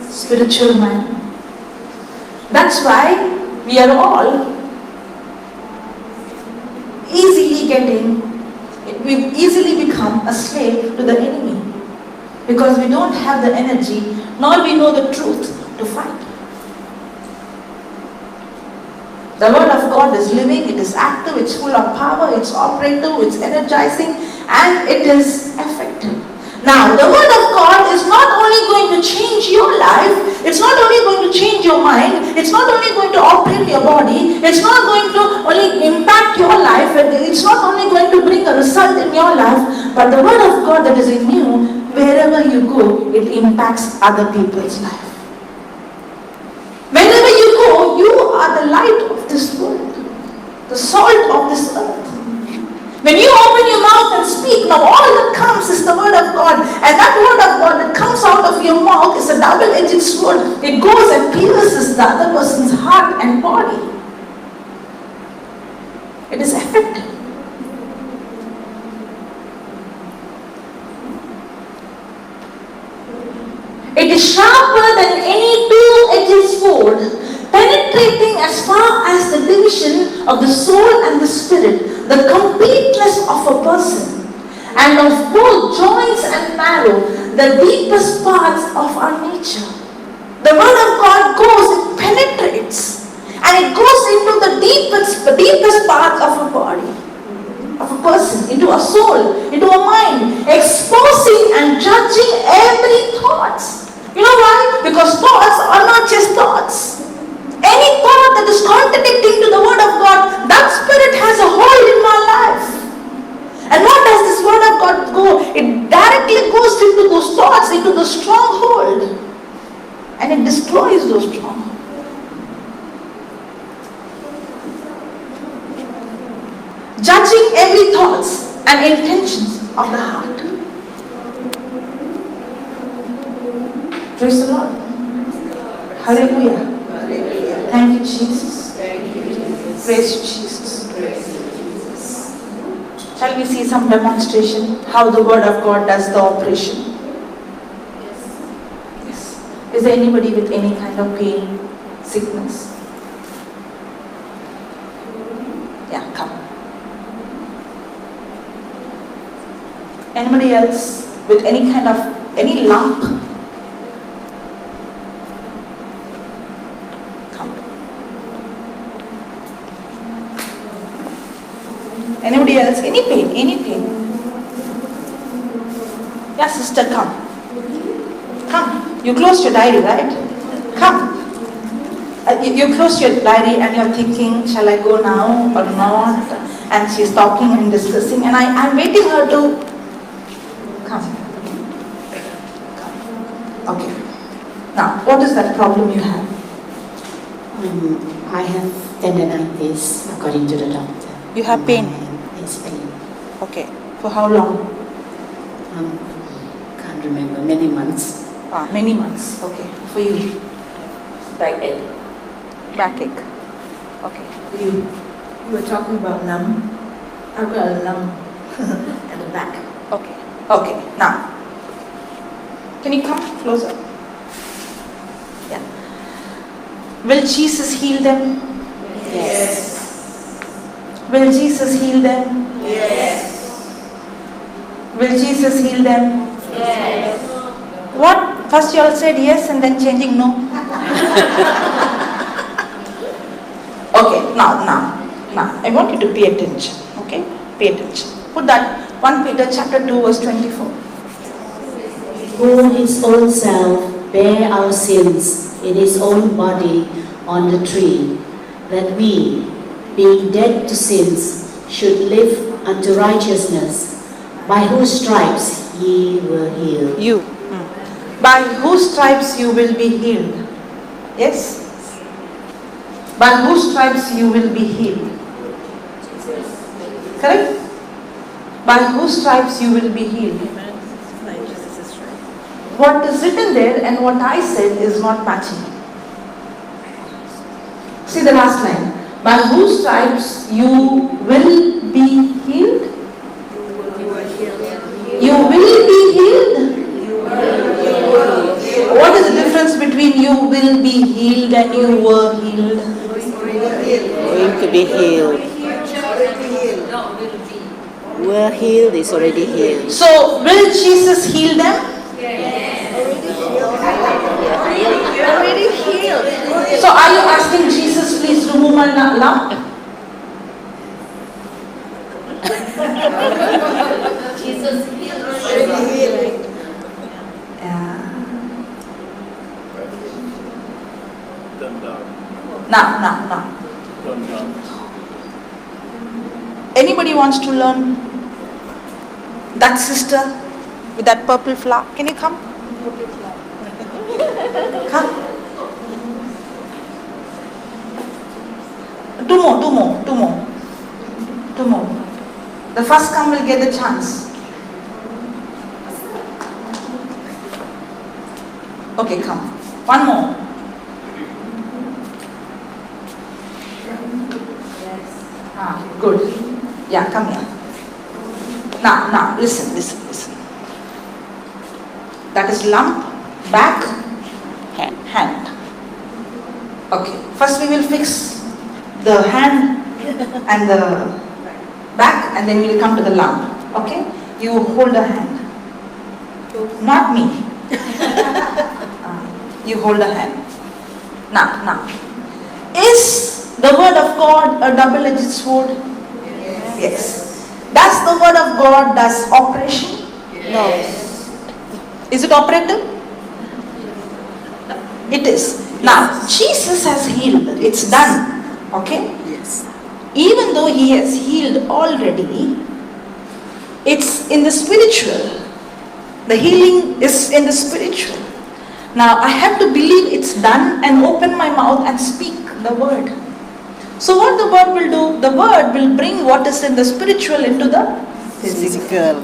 spiritual man. That's why we are all we easily become a slave to the enemy. Because we don't have the energy, nor we know the truth to fight. The word of God is living, it is active, it's full of power, it's operative, it's energizing, and it is effective. Now, the word of God is not only going to change your life, it's not only going to change your mind, it's not only going to operate your body, it's not going to only impact your life, it's not only going to bring a result in your life, but the word of God that is in you, wherever you go, it impacts other people's life. Whenever you go, you are the light of this world, the salt of this earth. When you open your mouth and speak, now all that comes is the word of God. And that word of God that comes out of your mouth is a double-edged sword. It goes and pierces the other person's heart and body. It is effective. It is sharper than any two-edged sword, penetrating as far as the division of the soul and the spirit, the completeness of a person, and of both joints and marrow, the deepest parts of our nature. The word of God goes, it penetrates, and it goes into the deepest parts of a body, of a person, into a soul, into a mind, exposing and judging every thought. You know why? Because thoughts are not just thoughts. Any thought that is contradicting to the word of God, that spirit has a hold in my life. And what does this word of God go? It directly goes into those thoughts, into the stronghold. And it destroys those strongholds. Judging every thoughts and intentions of the heart. Praise the Lord. Hallelujah. Thank you, Jesus. Praise you, Jesus. Shall we see some demonstration how the word of God does the operation? Yes. Is there anybody with any kind of pain, sickness? Yeah, come. Anybody else with any lump? Anybody else? Any pain? Yeah, sister, come. Come. You closed your diary, right? Come. You closed your diary and you're thinking, shall I go now or not? And she's talking and discussing, and I'm waiting her to come. Okay. Now, what is that problem you have? I have tendinitis, according to the doctor. You have pain? It's pain. Okay. For how long? Can't remember, many months. Many months. Okay. For you. Backache. Backache. Okay. For you. You were talking about numb. I've got a numb at the back. Okay. Okay. Now, can you come closer? Yeah. Will Jesus heal them? Yes. Will Jesus heal them? Yes. Will Jesus heal them? Yes. What? First you all said yes and then changing no. Okay, now, I want you to pay attention. Okay? Pay attention. Put that 1 Peter chapter 2 verse 24. Who his own self bare our sins in his own body on the tree, that we, being dead to sins, should live unto righteousness, by whose stripes ye were healed. You. By whose stripes you will be healed. Yes? By whose stripes you will be healed. Correct? By whose stripes you will be healed. What is written there and what I said is not matching. See the last line. By whose stripes you will be healed. You will be healed. What is the difference between you will be healed and you were healed? Going to be healed. Were healed is already healed. So, will Jesus heal them? Already healed. So, are you asking Jesus, please remove my lump? Jesus healed. Already healed. Now. Anybody wants to learn? That sister with that purple flower, can you come? Come. Two more. The first come will get the chance. Okay, come. One more. Good. Yeah, come here. Now, listen. That is lump, back, hand. Okay, first we will fix the hand and the back and then we will come to the lump. Okay? You hold a hand. Not me. You hold a hand. Now. Is the word of God a double-edged sword? Yes. Does the word of God does operation? No. Is it operative? It is. Now, Jesus has healed. It's done. Okay? Yes. Even though he has healed already, it's in the spiritual. The healing is in the spiritual. Now, I have to believe it's done and open my mouth and speak the word. So what the word will do? The word will bring what is in the spiritual into the Physical.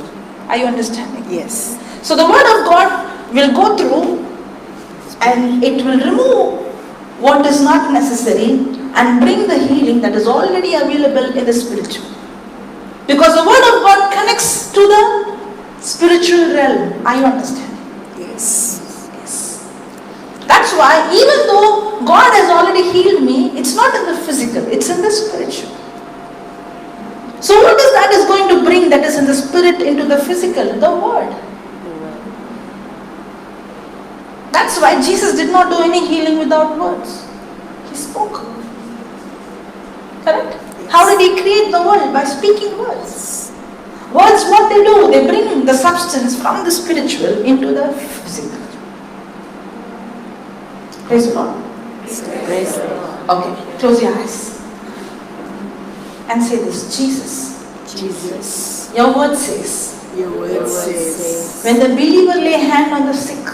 Are you understanding? Yes. So the word of God will go through and it will remove what is not necessary and bring the healing that is already available in the spiritual. Because the word of God connects to the spiritual realm. Are you understanding? Yes. That's why even though God has already healed me, it's not in the physical, it's in the spiritual. So what is that is going to bring that is in the spirit into the physical? The word. That's why Jesus did not do any healing without words. He spoke. Correct? How did he create the world? By speaking words. Words, what they do? They bring the substance from the spiritual into the physical. Praise the Lord. Praise the Lord. Okay, close your eyes. And say this, Jesus. Jesus. Your word says, Your word says, when the believer lay hand on the sick,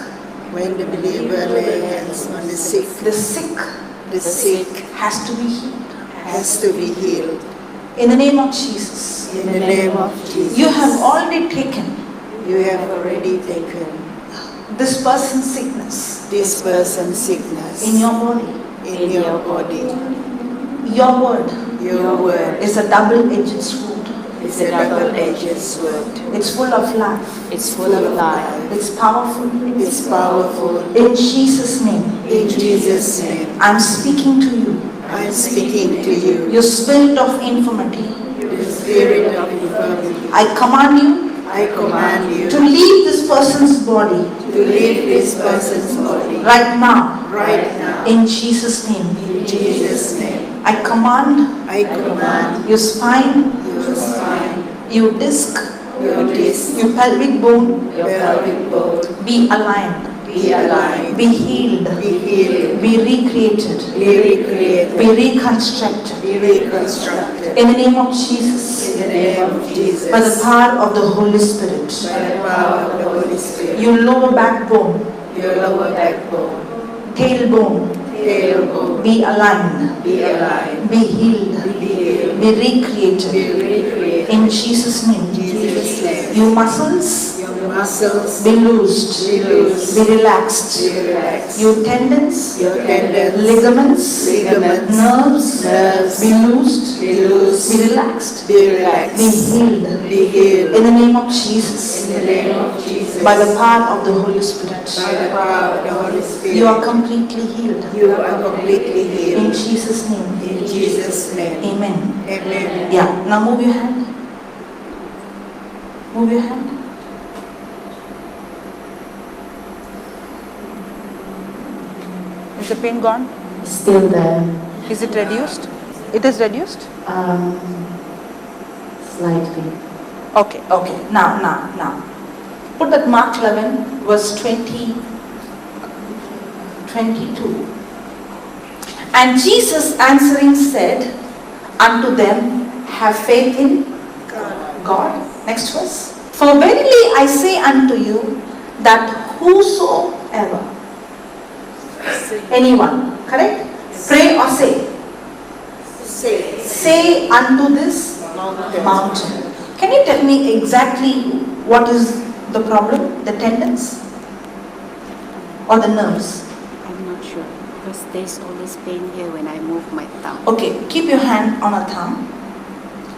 when the believer lay hands on the sick has to be healed. has to be healed. In the name of Jesus. In the name of Jesus. You have already taken You have already taken this person's sickness this person's sickness in your body. in your body. Your word Your word is a double-edged sword. is a double-edged sword. It's full of life. It's full of life. It's powerful. It's powerful. In Jesus' name, In Jesus' name, I'm speaking to you. I'm speaking to you. Your spirit of infirmity, The spirit of infirmity, I command you I command you to leave this person's body to leave this person's body right now. right now. In Jesus' name, In Jesus' name, I command I command your spine, your spine, your disc, your disc, your pelvic bone your pelvic bone be aligned, be aligned, be healed, be healed, be recreated, be recreated, be reconstructed. be reconstructed. In the name of Jesus, In the name of Jesus, by the power of the Holy Spirit, by the power of the Holy Spirit, your lower backbone, your lower backbone, tailbone tailbone, be aligned, be aligned, be healed, be healed, be be recreated. recreated. In Jesus' name, In Jesus' name, your muscles your muscles be loosed, be loosed, be relaxed. be relaxed, Your tendons, your tendons, ligaments, ligaments, nerves be loosed, be loosed, be relaxed, be be relaxed, healed. be healed. In the name of Jesus, In the name of Jesus, by the power of the Holy Spirit, by the power of the Holy Spirit, you are completely healed. you are completely In healed. Jesus' name, In Jesus' name, amen. amen. Yeah, now move your hand. Move your hand. Is the pain gone? Still there. Is it reduced? It is reduced? Slightly. Okay. Now. Put that Mark 11, verse 20, 22. And Jesus answering said unto them, have faith in God. Next verse. For verily I say unto you, that whosoever, anyone, correct? Pray or say? Say unto this mountain. Can you tell me exactly what is the problem? The tendons or the nerves? I'm not sure because there's always pain here when I move my thumb. Okay, keep your hand on a thumb.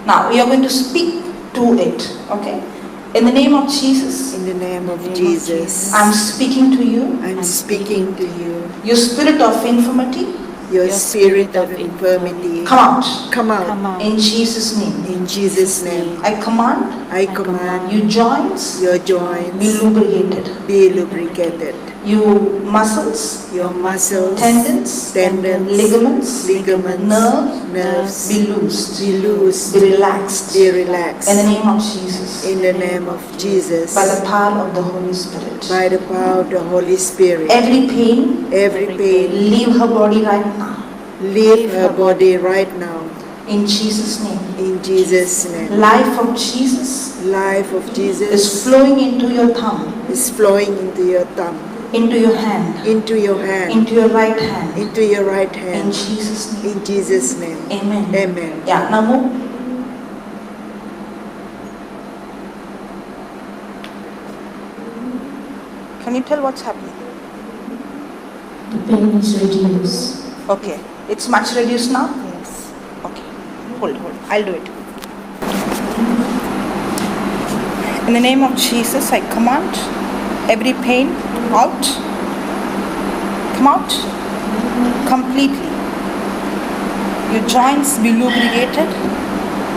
Now we are going to speak to it. Okay? In the name of Jesus, In the name of Jesus, I'm speaking to you. I'm speaking to you. Your spirit of infirmity, Your spirit of infirmity, come out. come out. In Jesus' name. In Jesus' name, I command I command you joints your be joints lubricated. be lubricated. You muscles, Your muscles, tendons, ligaments, nerves be loosed, be loosed, be relaxed. be relaxed. In the name of Jesus, In the name of Jesus, by the power of the Holy Spirit. by the power of the Holy Spirit, Every pain, every pain, leave her body right now. leave her body right now. In Jesus' name. In Jesus' name, Life of Jesus life of is Jesus flowing into your thumb, is flowing into your thumb, into your hand, into your hand, into your right hand. into your right In hand. Jesus' name. In Jesus' name, Amen. amen. Yeah, now move. Can you tell what's happening? The pain is reduced. Okay. It's much reduced now? Yes. Okay. Hold. I'll do it. In the name of Jesus, I command every pain out. Come out completely. Your joints be lubricated,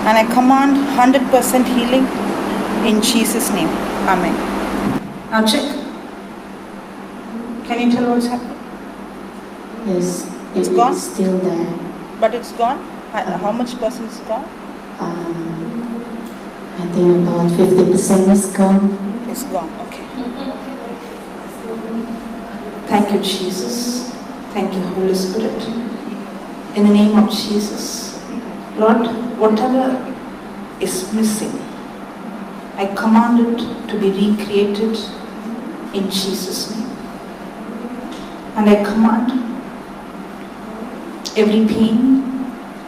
and I command 100% healing in Jesus' name. Amen. Now check. Can you tell what's happening? Yes. It's It gone? is still there. But it's gone? How much percent is gone? I think about 50% is gone. It's gone. Okay. Thank you, Jesus. Thank you, Holy Spirit. In the name of Jesus, Lord, whatever is missing, I command it to be recreated in Jesus' name. And I command every pain,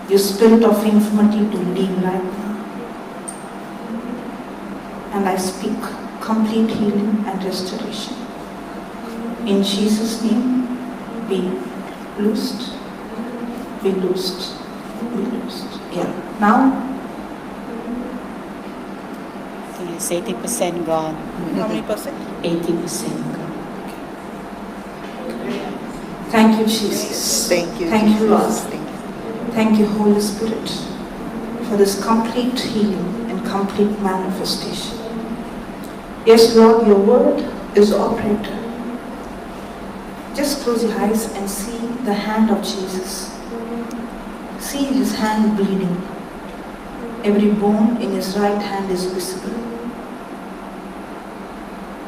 your spirit of infirmity to leave right now. And I speak complete healing and restoration. In Jesus' name, be loosed, be loosed, be loosed. Yeah. Now, It's 80% gone. how many percent? 80% gone. Thank you, Jesus. Thank you. Thank you, Lord. Jesus. Thank you. Thank you, Holy Spirit, for this complete healing and complete manifestation. Yes, Lord, your word is operator. Just close your eyes and see the hand of Jesus. See his hand bleeding. Every bone in his right hand is visible.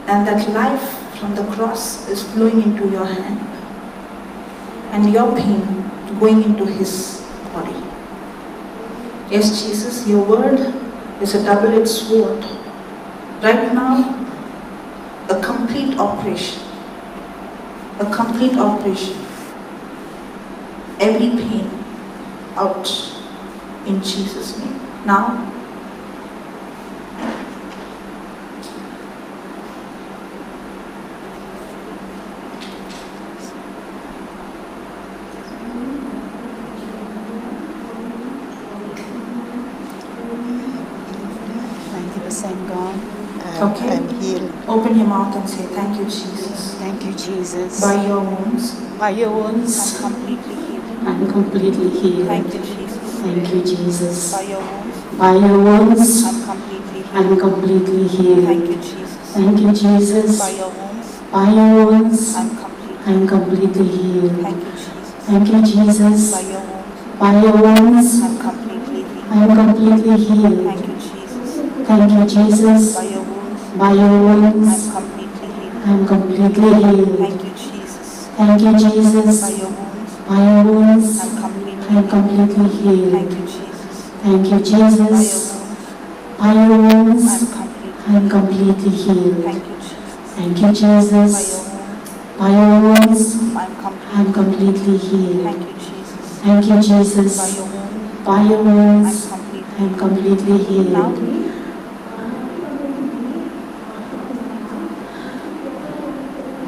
And that life from the cross is flowing into your hand. And your pain going into his body. Yes, Jesus, your word is a double-edged sword. Right now, a complete operation. A complete operation. Every pain out in Jesus' name. Now, Gone. Okay. I'm healed. Open your mouth and say, thank you, Jesus. Thank you, Jesus. By your wounds, By your wounds, I'm completely healed. I'm completely healed. Thank you, Jesus. Thank you, Jesus. By your wounds, By your wounds, I'm completely healed. I'm completely healed. Thank you, Jesus. Thank you, Jesus. By your wounds, By your wounds, I'm completely I'm completely healed. Thank you, Jesus. Thank you, Jesus. By your wounds, By your wounds, I'm completely healed. I'm completely healed. Thank you, Jesus. Thank you, Jesus. By your wounds, By your wounds, I'm completely healed. I'm completely healed. Thank you, Jesus. Thank you, Jesus. By your wounds, By your wounds, I'm completely I'm completely healed. Thank you, Jesus. Thank you, By your Jesus. wounds, By your wounds, I'm completely I'm completely healed. Thank you, Jesus. Thank you, By your Jesus. wounds, By your wounds, I'm I'm completely healed. Thank you, Jesus. Thank you, By Jesus. your wounds, By your wounds, I'm completely I'm completely Now, healed.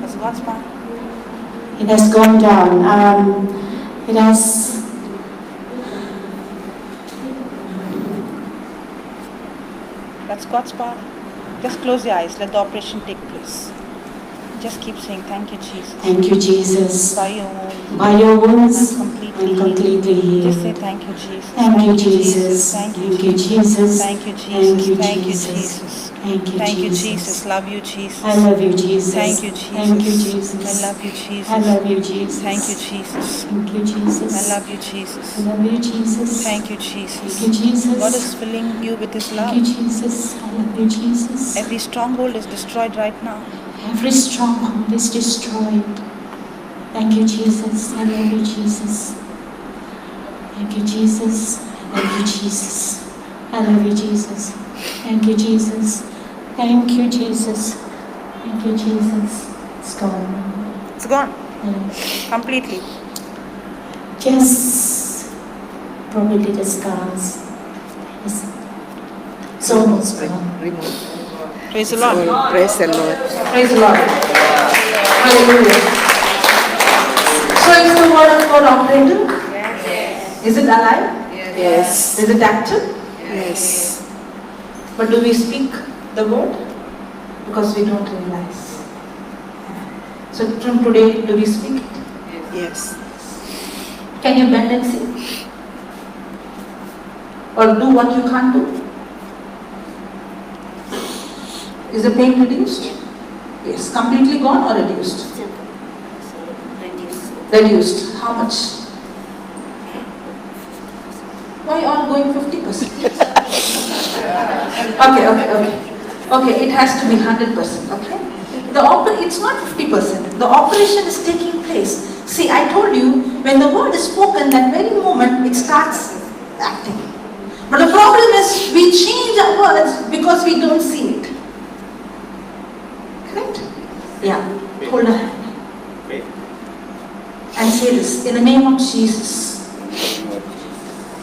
has God's power. It has gone down. It has. That's God's power. Just close your eyes. Let the operation take place. Just keep saying, thank you, Jesus. Thank you, Jesus. By your wounds, By your wounds, I'm I'm completely Just say healed. thank you, Jesus. Thank you, Jesus. Thank you, Thank you, Jesus. Jesus. Thank you, Thank you, Jesus. Thank you, Jesus. Jesus. Thank you, Thank you, Jesus. Jesus. Love you, Jesus. I love you, Jesus. Thank you, Jesus. Thank you, Jesus. I love you, Jesus. I love you, Jesus. Thank you, Jesus. Thank you, Jesus. I love you, Jesus. I love you, Jesus. Thank you, Jesus. Thank you, Jesus. God is filling you with His love. Thank you, Jesus. I love you, Jesus. Every stronghold is destroyed right now. Every stronghold is destroyed. Thank you, Jesus. I love you, Jesus. Thank you, Jesus. I love you, Jesus. I love you, Jesus. Thank you, Jesus. Thank you, Jesus. Thank you, Jesus. It's gone. It's gone Yeah. completely. Just probably the scars. It's almost gone. Remove. Praise the Lord. Oh, praise the Lord. Praise the Lord. Hallelujah. So is the word of God operating? Yes. Is it alive? Yes. Is it active? Yes. But do we speak the word? Because we don't realize. So from today, do we speak it? Yes. Can you bend and see? Or do what you can't do? Is the pain reduced? Yes. Completely gone or reduced? Reduced. How much? Why all going 50%? Okay, it has to be 100%, okay? It's not 50%. The operation is taking place. See, I told you, when the word is spoken, that very moment, it starts acting. But the problem is, we change our words because we don't see it. Correct? Yeah. Hold a hand. And say this, in the name of Jesus,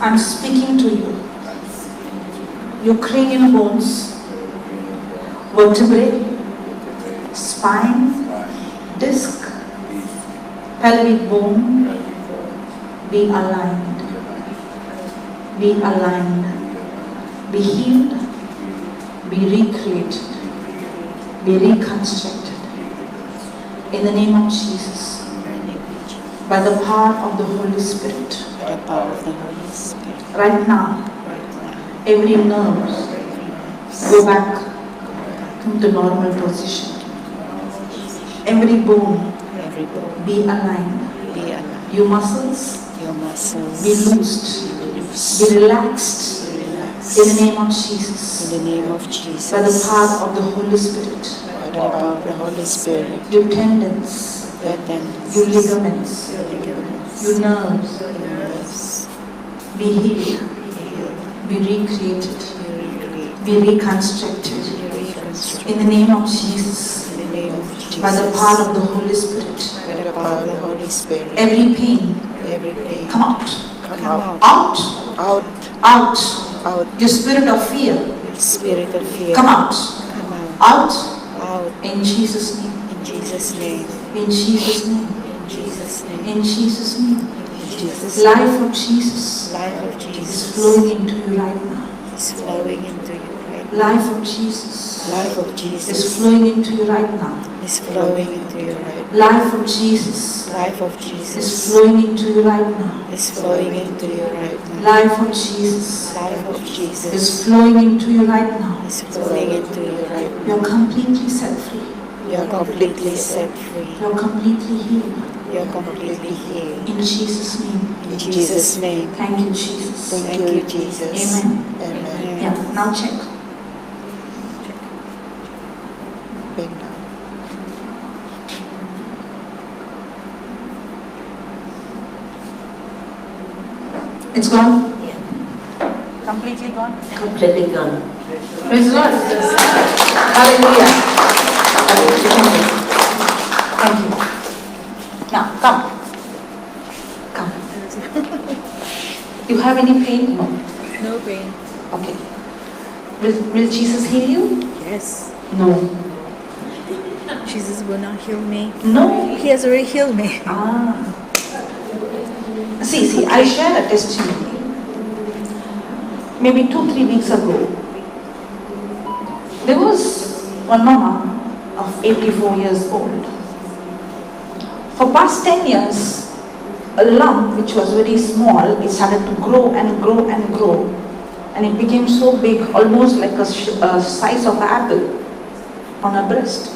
I'm speaking to you. Your cranial bones, vertebrae, spine, disc, pelvic bone, be aligned, be aligned, be healed, be recreated, be reconstructed. In the name of Jesus, by the power of the Holy Spirit, By the power of the Holy Spirit. right now, every nerve go back into normal position. Every bone Every bone be aligned. be aligned. Your muscles Your muscles be loosed, loose. be relaxed. Relax. In the name of Jesus, In the name of Jesus. by the power of the Holy Spirit, By the power of the Holy Spirit. your tendons, Your tendons. your ligaments, Your ligaments. your nerves Your nerves. be healed, be recreated, be reconstructed. In the name of Jesus, In the name of Jesus. by the power of the Holy Spirit, By the power of the Holy Spirit. every pain Every pain. come out, Come out. out, Out. out. Out. Your spirit of fear, Spirit of fear. come out, Come out. out. Out. In Jesus' name, In Jesus' name. in Jesus' name, In Jesus' name. in Jesus' name. In Jesus' name. Life of Jesus Life of is Jesus flowing into you right now. is flowing into you right now. Life of Jesus Life of is Jesus flowing into you right now. is flowing into you right now. Life of Jesus Life of is Jesus flowing into you right now. is flowing into you right now. Life of Jesus Life of Jesus is flowing into you right now. is flowing into you right now. You're completely set free. You're completely set free. You're completely healed. You're completely healed. In Jesus' name. In Jesus' name. Thank you, Jesus. Thank you, Jesus. Amen. Amen. Yeah, now check. Bend down. It's gone? Completely gone? Completely gone. Praise the Lord. Hallelujah. Hallelujah. Thank you. Now, come. Come. You have any pain? No. No pain. Okay. Will Jesus heal you? Yes. No. Jesus will not heal me. No. He has already healed me. Ah. See, I shared a testimony. Maybe 2-3 weeks ago. There was one mama of 84 years old. For past 10 years, a lump which was very small, it started to grow and grow and grow. And it became so big, almost like a size of an apple on her breast.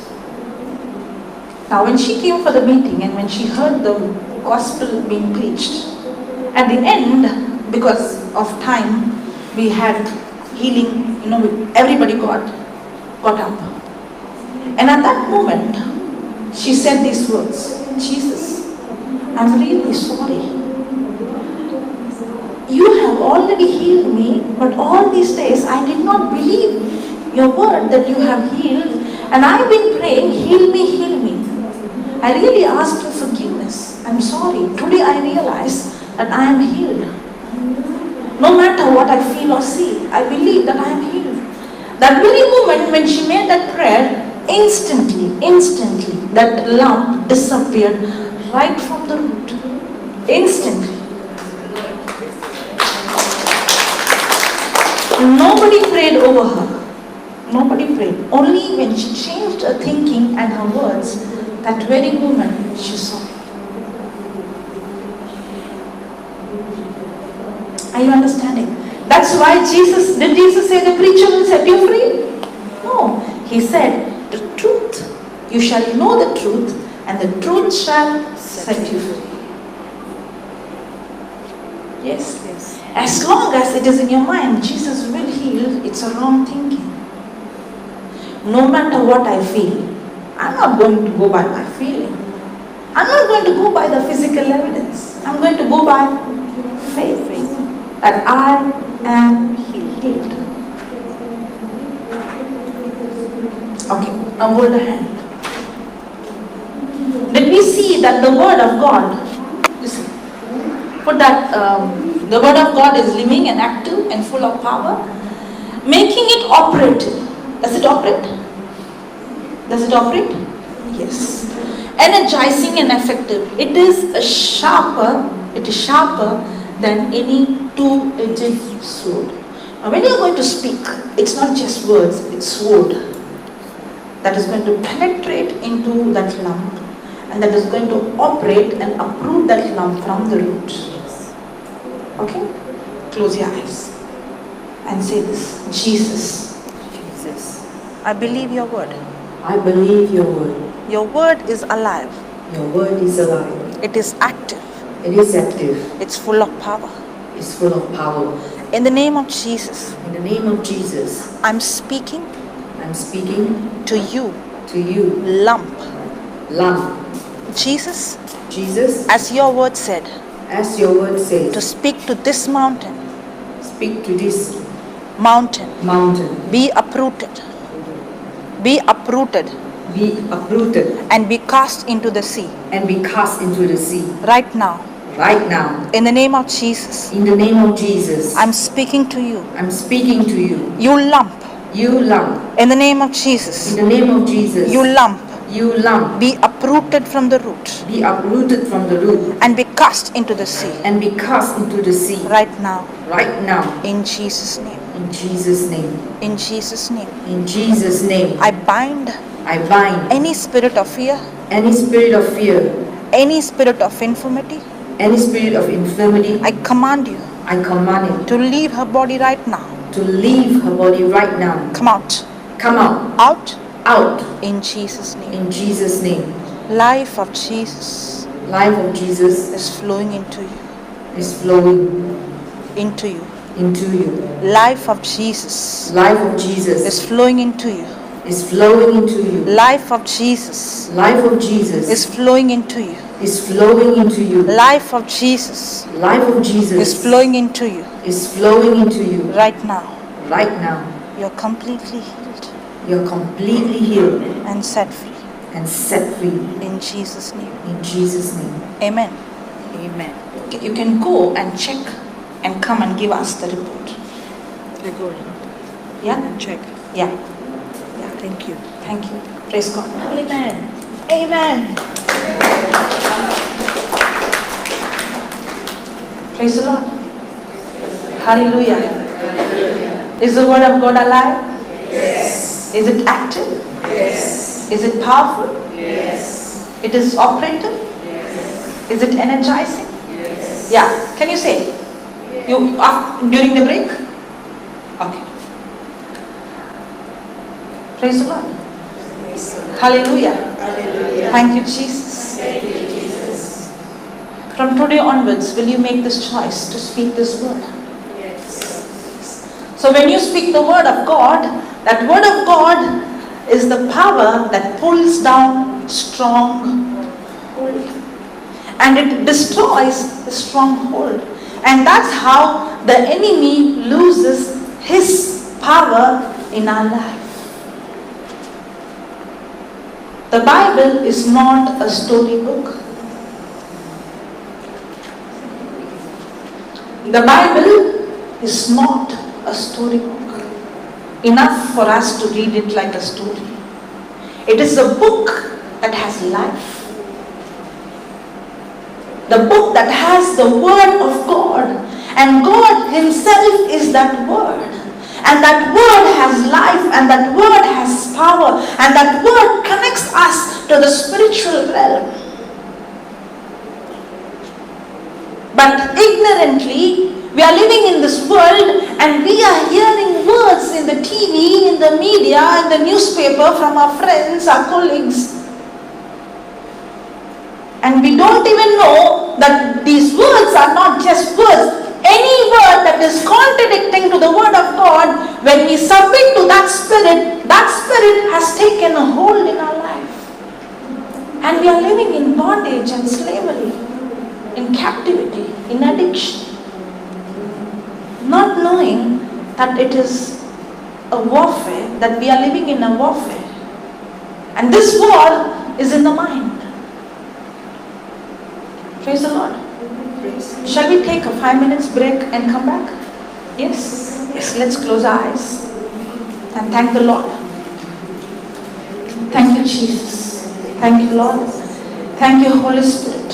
Now when she came for the meeting and when she heard the gospel being preached, at the end, because of time, we had healing, everybody got up. And at that moment, she said these words, Jesus, I'm really sorry. You have already healed me, but all these days I did not believe your word that you have healed. And I've been praying, heal me, heal me. I really asked for forgiveness. I'm sorry. Today I realize that I am healed. No matter what I feel or see, I believe that I am healed. That very moment when she made that prayer, instantly, that lump disappeared right from the root. Instantly. Nobody prayed over her. Nobody prayed. Only when she changed her thinking and her words, that very moment she saw. Are you understanding? That's why did Jesus say the preacher will set you free? No. He said, the truth, you shall know the truth, and the truth shall set you free. Yes. As long as it is in your mind, Jesus will heal, it's a wrong thinking. No matter what I feel, I'm not going to go by my feeling. I'm not going to go by the physical evidence. I'm going to go by faith that I am healed. Okay, now hold a hand. Let me see that the word of God, listen, put that the word of God is living and active and full of power, making it operative. Does it operate? Does it operate? Yes. Energizing and effective. It is sharper than any two-edged sword. Now when you're going to speak, it's not just words, it's sword that is going to penetrate into that lump and that is going to operate and uproot that lump from the root. Okay? Close your eyes and say this. Jesus, I believe your word. I believe your word. Your word is alive. Your word is alive. It is active. It is active. It's full of power. It's full of power. In the name of Jesus, In the name of Jesus, I'm speaking I'm speaking to you, to you, lump. lump. Jesus, Jesus, as your word said, as your word to says, speak to this mountain, speak to this mountain, mountain, be uprooted, be uprooted, be uprooted and be cast into the sea. and be cast into the sea. Right now, Right now, in the name of Jesus, in the name of Jesus, I'm speaking to you, I'm speaking to you. you lump. You lump. In the name of In Jesus, the name of Jesus, you lump. you lump. Be uprooted from the root Be uprooted from the root and be cast into the sea. and be cast into the sea. Right now, Right now, in Jesus' name. in Jesus' name. In Jesus' name. In Jesus' name, I bind I bind any spirit of fear, any spirit of fear, any spirit of infirmity. any spirit of infirmity. I command you I command it to leave her body right now. to leave her body right now. Come out. Come out, Out out, in Jesus' name. in Jesus' name. Life of Jesus Life of Jesus is flowing into you. is flowing Into you. into you. Life of Jesus Life of is Jesus flowing into you. is flowing into you. Life of Jesus Life of Jesus is flowing into you. is flowing into you. Life of Jesus Life of Jesus is flowing into you. is flowing into you. Right now, Right now, you're completely healed you're completely healed and set free. and set free In Jesus' name. in Jesus' name. Amen. Amen. Okay, you can go and check and come and give us the report. I go Yeah? and check. Yeah. Thank you. Thank you. Praise God. Amen. Amen. Praise the Lord. Hallelujah. Is the word of God alive? Yes. Is it active? Yes. Is it powerful? Yes. It is operative? Yes. Is it energizing? Yes. Yeah. Can you say? You during the break? Okay. Praise the Lord. Hallelujah. Hallelujah. Thank you, Jesus. Thank you, Jesus. From today onwards, will you make this choice to speak this word? Yes. So when you speak the word of God, that word of God is the power that pulls down stronghold. And it destroys the stronghold. And that's how the enemy loses his power in our life. The Bible is not a storybook. The Bible is not a storybook. Enough for us to read it like a story. It is a book that has life. The book that has the word of God. And God himself is that word. And that word has life, and that word has power, and that word connects us to the spiritual realm. But ignorantly, we are living in this world and we are hearing words in the TV, in the media, in the newspaper from our friends, our colleagues. And we don't even know that these words are not just words. Any word that is contradicting to the word of God, when we submit to that spirit has taken a hold in our life. And we are living in bondage and slavery, in captivity, in addiction. Not knowing that it is a warfare, that we are living in a warfare. And this war is in the mind. Praise the Lord. Shall we take a 5 minutes break and come back? Yes? Yes, let's close our eyes and thank the Lord. Thank you, Jesus. Thank you, Lord. Thank you, Holy Spirit.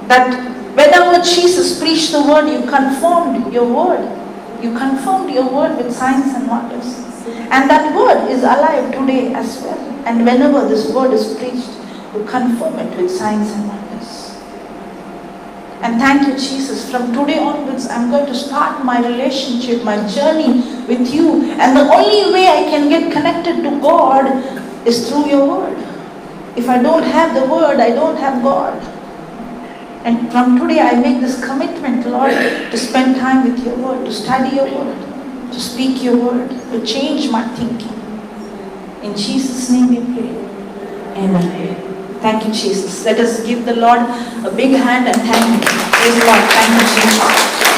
That whenever Jesus preached the word, you confirmed your word. You confirmed your word with signs and wonders. And that word is alive today as well. And whenever this word is preached, you confirm it with signs and wonders. And thank you, Jesus. From today onwards, I'm going to start my relationship, my journey with you. And the only way I can get connected to God is through your word. If I don't have the word, I don't have God. And from today, I make this commitment, Lord, to spend time with your word, to study your word, to speak your word, to change my thinking. In Jesus' name we pray. Amen. Thank you, Jesus. Let us give the Lord a big hand and thank Him. Praise the Lord. Thank you, Jesus.